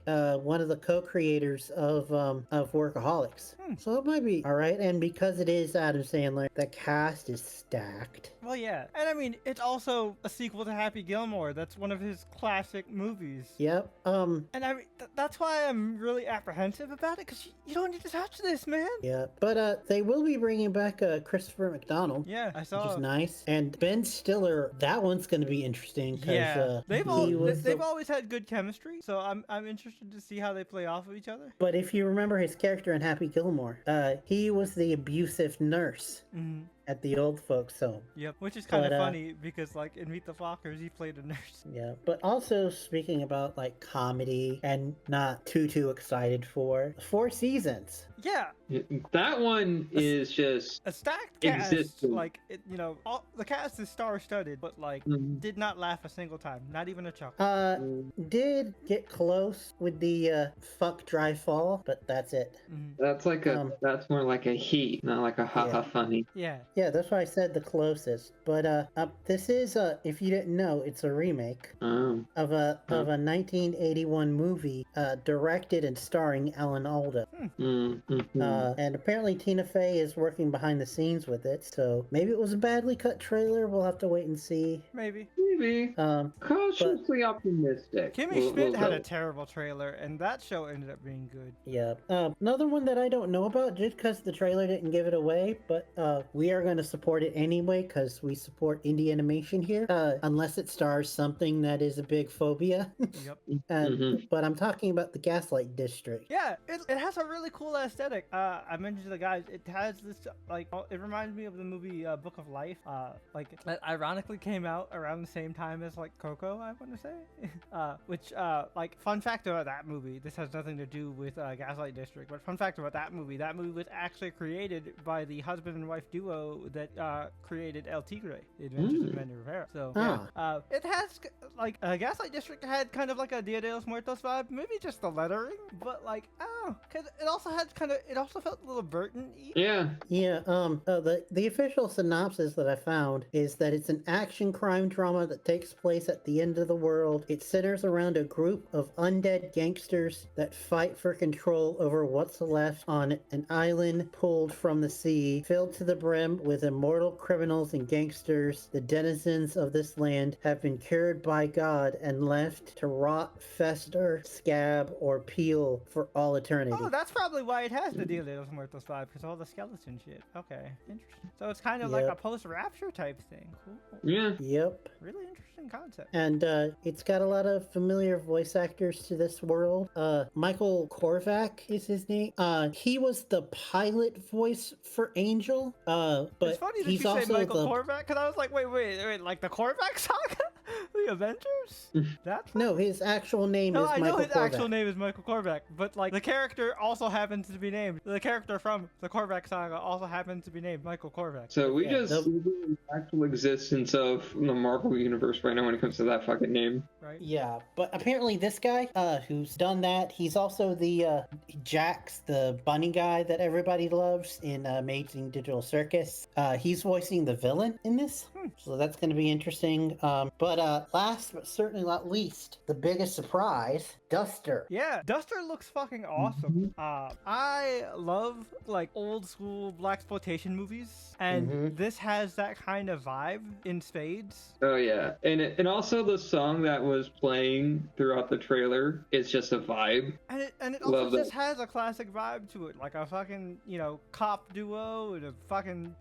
one of the co-creators of Workaholics. So it might be all right. And because it is Adam Sandler, the cast is stacked. Well, yeah. And I mean, it's also a sequel to Happy Gilmore. That's one of his classic movies. Yep. And I mean, that's why I'm really apprehensive about it, because you don't need to touch this, man. Yeah. But they will be bringing back Christopher McDonald. Yeah, I saw. Which is nice. And Ben Stiller, that one's going to be interesting. Yeah. They've always had good chemistry, so I'm interested to see how they play off of each other. But if you remember his character in Happy Gilmore, he was the abusive nurse. At the old folks' home. Yep, which is kind of funny because, like, in Meet the Fockers, he played a nurse. Yeah, but also speaking about, like, comedy and not too excited for 4 Seasons. Yeah. That one is just a stacked cast. Like, the cast is star-studded, but, like, did not laugh a single time. Not even a chuckle. Did get close with the fuck dry fall, but that's it. That's like that's more like a heat, not like a haha funny. Yeah. Yeah, that's why I said the closest. But this is if you didn't know, it's a remake of a 1981 movie directed and starring Alan Alda. And apparently Tina Fey is working behind the scenes with it, so maybe it was a badly cut trailer. We'll have to wait and see. Maybe. Cautiously optimistic. Kimmy Schmidt had a terrible trailer, and that show ended up being good. Yeah. Another one that I don't know about, just because the trailer didn't give it away, but we are going to support it anyway because we support indie animation here, unless it stars something that is a big phobia. Yep. But I'm talking about the Gaslight District. Yeah, it has a really cool aesthetic. I mentioned to the guys, it has this, like, it reminds me of the movie Book of Life. Like, that ironically came out around the same time as, like, Coco, I want to say. Which, like, fun fact about that movie, this has nothing to do with Gaslight District, but fun fact about that movie was actually created by the husband and wife duo that created El Tigre, The Adventures of Manny Rivera. So, yeah, it has, like, Gaslight District had kind of like a Dia de los Muertos vibe, maybe just the lettering, but like, oh, because it also had it also felt a little Burton-y. Yeah. Yeah, the official synopsis that I found is that it's an action crime drama that takes place at the end of the world. It centers around a group of undead gangsters that fight for control over what's left on an island pulled from the sea, filled to the brim with immortal criminals and gangsters. The denizens of this land have been cured by God and left to rot, fester, scab, or peel for all eternity. Oh, that's probably why it has the Dia de los Muertos vibe, because all the skeleton shit. Okay, interesting. So it's kind of like a post-rapture type thing. Cool. Yeah. Yep. Really interesting concept. And it's got a lot of familiar voice actors to this world. Michael Korvac is his name. He was the pilot voice for Angel. But it's funny that he's you say also Michael the... Korvac, because I was like, wait, like the Korvac saga? The Avengers? That's No, his actual name is Michael Korvac. I know his actual name is Michael Korvac, but like the character also happens to be named. The character from the Korvac saga also happens to be named Michael Korvac. So we just the actual existence of the Marvel universe right now when it comes to that fucking name. Right? Yeah, but apparently this guy who's done that, he's also the Jax, the bunny guy that everybody loves in Amazing Digital Circus. He's voicing the villain in this, so that's going to be interesting. But last but certainly not least, the biggest surprise, Duster. Yeah, Duster looks fucking awesome. I love like old school blaxploitation movies, and this has that kind of vibe in spades. Oh yeah, and also the song that was playing throughout the trailer is just a vibe. And it also just has a classic vibe to it, like a fucking cop duo and a fucking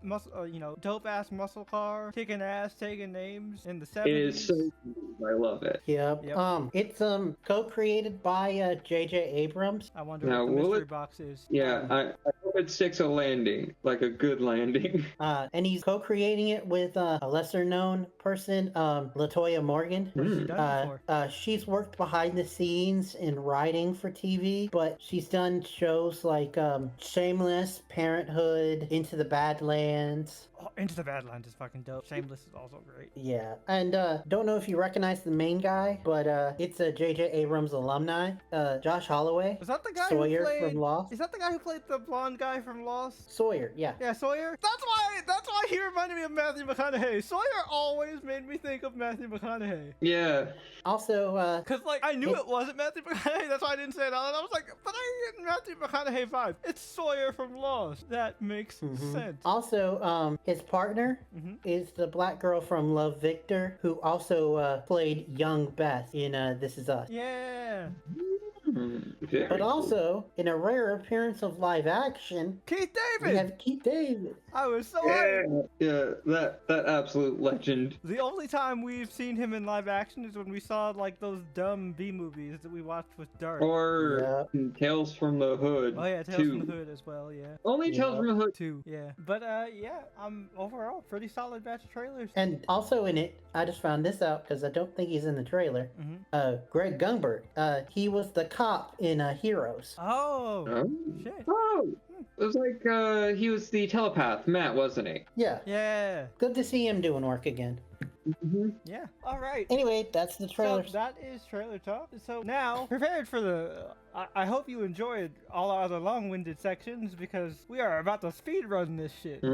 dope ass muscle car kicking ass, taking names in the 70s. It is so cool. I love it. Yep. It's co-created by J.J. Abrams. I wonder what the mystery box is. Yeah, I hope it sticks a landing, like a good landing. And he's co-creating it with a lesser-known person, Latoya Morgan. What has she done before? She's worked behind the scenes in writing for TV, but she's done shows like Shameless, Parenthood, Into the Badlands. Oh, Into the Badlands is fucking dope. Shameless is also great. Yeah, and don't know if you recognize the main guy, but it's a J.J. Abrams alumni, Josh Holloway. Was that the guy Sawyer who played from Lost? Is that the guy who played the blonde guy from Lost? Sawyer, yeah. Yeah, Sawyer. That's why he reminded me of Matthew McConaughey. Sawyer always made me think of Matthew McConaughey. Yeah. Also, because like I knew it wasn't Matthew McConaughey, that's why I didn't say it out loud. I was like, but I get Matthew McConaughey vibe. It's Sawyer from Lost. That makes sense. Also, his partner is the black girl from Love Victor, who also played young Beth in This Is Us. Yeah. But also, in a rare appearance of live action, Keith David! We have Keith David. I was so hyped. Yeah, that absolute legend. The only time we've seen him in live action is when we saw like those dumb B movies that we watched with Dark. Or Tales from the Hood. Oh yeah, Tales from the Hood as well, yeah. Only Tales from the Hood 2. Yeah. But yeah, overall pretty solid batch of trailers. And also in it, I just found this out because I don't think he's in the trailer. Greg Gumberg. He was the cop in Heroes. Oh shit. Oh, it was like he was the telepath, Matt, wasn't he? Yeah. Yeah. Good to see him doing work again. Yeah. All right. Anyway, that's the trailer. So that is trailer talk. So now, prepared for the. I hope you enjoyed all our other long-winded sections because we are about to speed run this shit.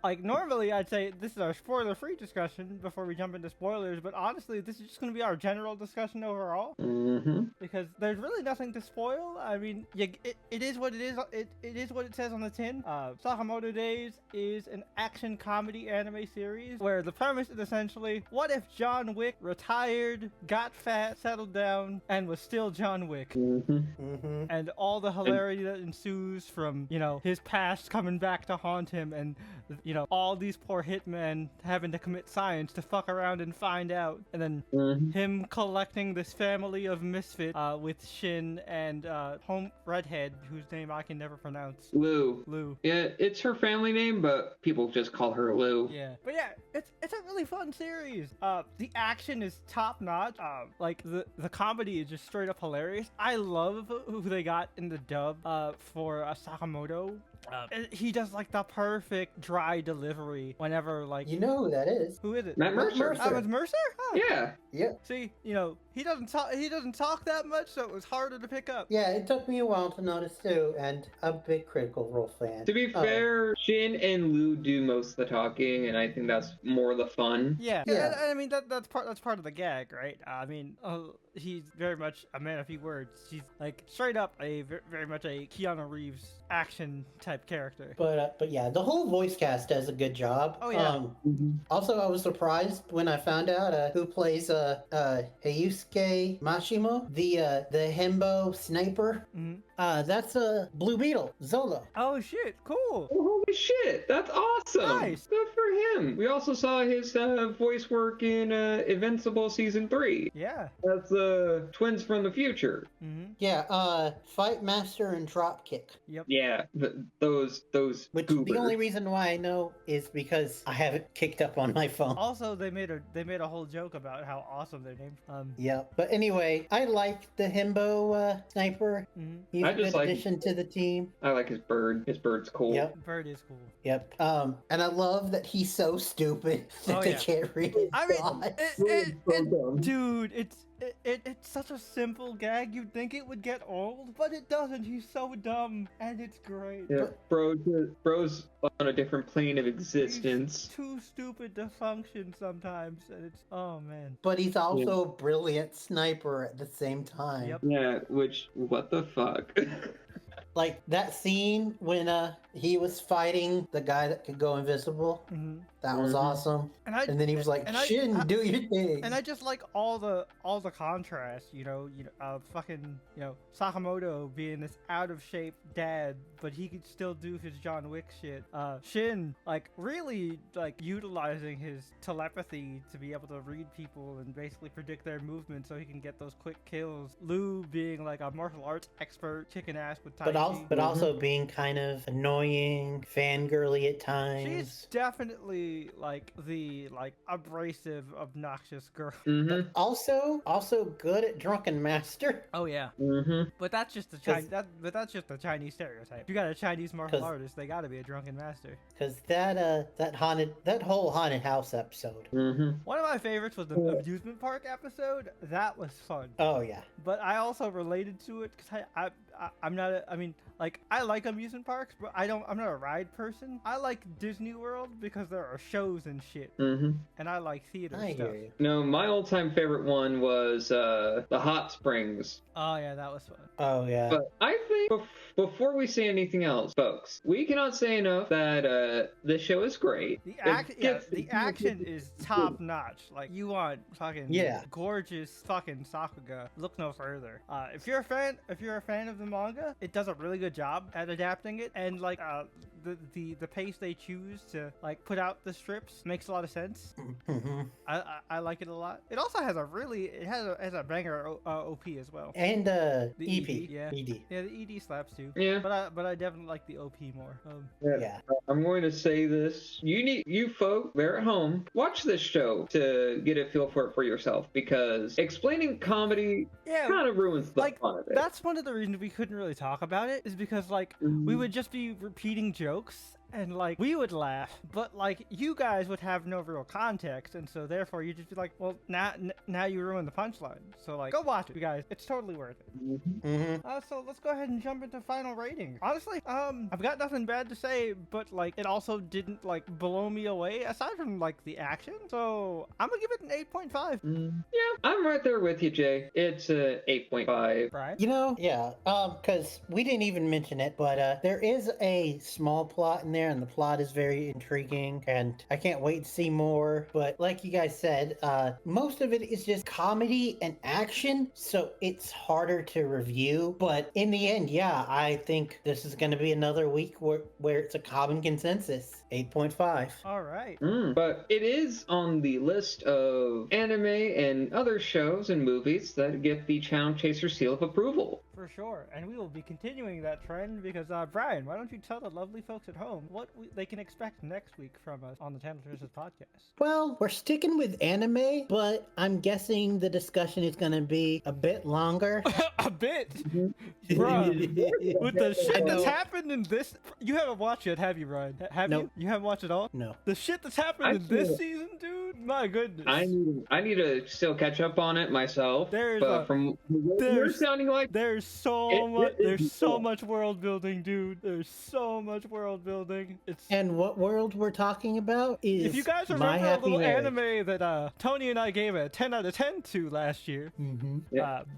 Like normally, I'd say this is our spoiler-free discussion before we jump into spoilers, but honestly, this is just going to be our general discussion overall. Because there's really nothing to spoil. I mean, it is what it is. It is what it says on the tin. Sakamoto Days is an action comedy anime series series where the premise is essentially, what if John Wick retired, got fat, settled down, and was still John Wick? And all the hilarity that ensues from, his past coming back to haunt him, and, all these poor hitmen having to commit science to fuck around and find out. And then him collecting this family of misfits with Shin and home redhead, whose name I can never pronounce. Lou. Yeah, it's her family name, but people just call her Lou. Yeah. But yeah, it's a really fun series. The action is top notch. Like the comedy is just straight up hilarious. I love who they got in the dub for Sakamoto. He does like the perfect dry delivery whenever like you know who that is. Who is it? Matt Mercer. Oh, it's Mercer? Oh. Yeah. See, he doesn't talk that much, so it was harder to pick up. Yeah, it took me a while to notice too, and I'm a big Critical Role fan. To be fair, Shin and Lou do most of the talking, and I think that's more the fun. Yeah. I mean that's part of the gag, right? I mean, he's very much a man of few words. He's like straight up very much a Keanu Reeves action type character. But yeah, the whole voice cast does a good job. Oh yeah. Also, I was surprised when I found out who plays Heisuke Mashimo, the Hembo sniper. That's Blue Beetle, Zolo. Oh shit, cool. Oh, holy shit, that's awesome. Nice. Good for him. We also saw his voice work in Invincible Season 3. Yeah. That's twins from the future. Yeah, Fight Master and Dropkick. Yep. Yeah, those Which goobers. the only reason why I know is because I have it kicked up on my phone. Also, they made a whole joke about how awesome their names. Yeah, but anyway, I like the Himbo sniper. He's a good addition to the team. I like his bird. His bird's cool. Yep. Bird is cool. Yep. And I love that he's so stupid that they can't read his thoughts. Dude, it's such a simple gag. You'd think it would get old, but it doesn't. He's so dumb, and it's great. Yeah, bro's on a different plane of existence. He's too stupid to function sometimes, and it's oh man. But he's also a brilliant sniper at the same time. Yep. Yeah, which what the fuck? Like that scene when he was fighting the guy that could go invisible. That was awesome. And then he was like, "Shin, do your thing." And I just like all the contrast, fucking Sakamoto being this out of shape dad, but he could still do his John Wick shit. Shin like really like utilizing his telepathy to be able to read people and basically predict their movements so he can get those quick kills. Lou being like a martial arts expert, kicking ass with Tai Chi. But also being kind of annoying, fangirly at times. She's definitely like the abrasive, obnoxious girl. But also good at drunken master. Oh yeah. But that's just the Chinese stereotype. You got a Chinese martial artist, they got to be a drunken master. Because that whole haunted house episode. One of my favorites was the amusement park episode. That was fun. Oh yeah. But I also related to it because I'm not I like amusement parks, but I'm not a ride person. I like Disney World because there are shows and shit. And I like theater stuff. Hear you. No, my all-time favorite one was the Hot Springs. Oh yeah, that was fun. Oh yeah. But I think before we say anything else, folks, we cannot say enough that this show is great. The action is top notch. Like you want fucking gorgeous fucking Sakuga. Look no further. If you're a fan of the manga, it does a really good job at adapting it, and like the pace they choose to like put out the strips makes a lot of sense. I like it a lot. It also has a banger OP as well. And the EP. EP. ED. Yeah, the ED slaps too. Yeah. But I definitely like the OP more. Yeah. I'm going to say this. You folk there at home, watch this show to get a feel for it for yourself, because explaining comedy kind of ruins the fun of it. That's one of the reasons we couldn't really talk about it, is because we would just be repeating jokes and like we would laugh, but like you guys would have no real context, and so therefore you'd just be like, well, now you ruined the punchline. So like, go watch it, you guys. It's totally worth it. So let's go ahead and jump into final rating. Honestly, I've got nothing bad to say, but like it also didn't like blow me away aside from like the action. So I'm gonna give it an 8.5. Yeah, I'm right there with you, Jay. It's 8.5. Right? Because we didn't even mention it, but there is a small plot in there there, and the plot is very intriguing, and I can't wait to see more. But like you guys said, most of it is just comedy and action, so it's harder to review. But in the end, yeah, I think this is going to be another week where it's a common consensus. 8.5. All right. But it is on the list of anime and other shows and movies that get the Channel Chaser seal of approval. For sure, and we will be continuing that trend because, Brian, why don't you tell the lovely folks at home what they can expect next week from us on the Channel Chasers podcast? Well, we're sticking with anime, but I'm guessing the discussion is going to be a bit longer. A bit? Bruh, with the shit that's happened in this... You haven't watched it, have you, Ryan? Have Nope. you? You haven't watched it all? No. The shit that's happened in this season, dude? My goodness. I need to still catch up on it myself. From what you're sounding like... There's so much world building, dude. There's so much world building. And what world we're talking about is if you guys My remember a Happy little Marriage. anime that Tony and I gave a 10 out of 10 to last year,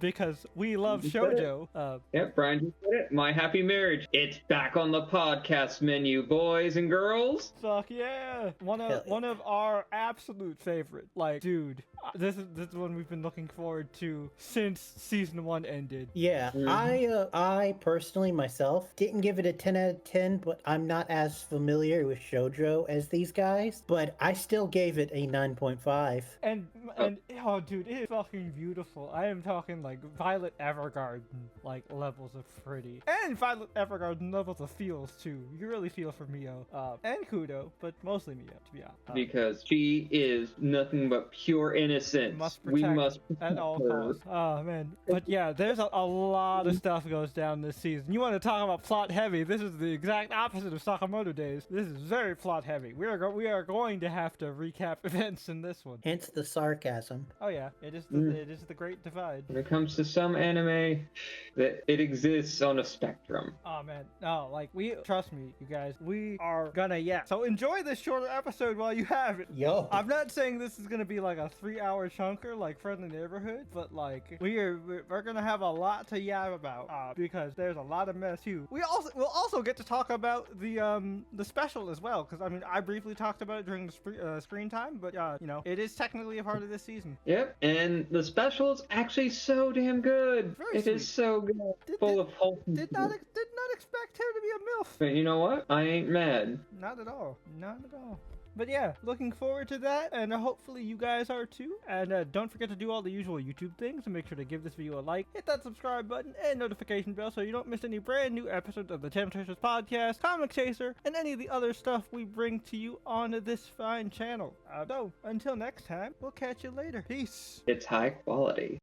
because we love shoujo. Yep, Brian just said it. My Happy Marriage. It's back on the podcast menu, boys and girls. Fuck yeah! One of our absolute favorite. Like, dude, this is one we've been looking forward to since season 1 ended. Yeah, I personally myself didn't give it a 10 out of 10, but I'm not as familiar with shoujo as these guys, but I still gave it a 9.5. And oh, dude, it is fucking beautiful. I am talking like Violet Evergarden like levels of pretty, and Violet Evergarden levels of feels too. You really feel for Mio, and Kudo, but mostly Mio, to be honest. Because she is nothing but pure innocence. We must protect at all her. costs. Oh man, but yeah, there's a lot of stuff goes down this season. You want to talk about plot heavy? This is the exact opposite of Sakamoto Days. This is very plot heavy. We are going to have to recap events in this one. Hence the sarcasm. Oh yeah, it is the great divide. When it comes to some anime, that it exists on a spectrum. Oh man, no, like trust me, you guys, we are gonna So enjoy this shorter episode while you have it. Yo. I'm not saying this is gonna be like a 3-hour chunker like Friendly Neighborhood, but like we're gonna have a lot to yab about because there's a lot of mess too. We'll also get to talk about the special as well, because I mean I briefly talked about it during the screen time, but it is technically a part of this season. Yep, and the special is actually so damn good. Very It sweet. is so good, full of wholesome. Did not expect her to be a MILF. But you know what? I ain't mad. Not at all. Not at all. But yeah, looking forward to that, and hopefully you guys are too. And don't forget to do all the usual YouTube things, and make sure to give this video a like, hit that subscribe button, and notification bell so you don't miss any brand new episodes of the Channel Chasers podcast, Comic Chaser, and any of the other stuff we bring to you on this fine channel. So, until next time, we'll catch you later. Peace. It's high quality.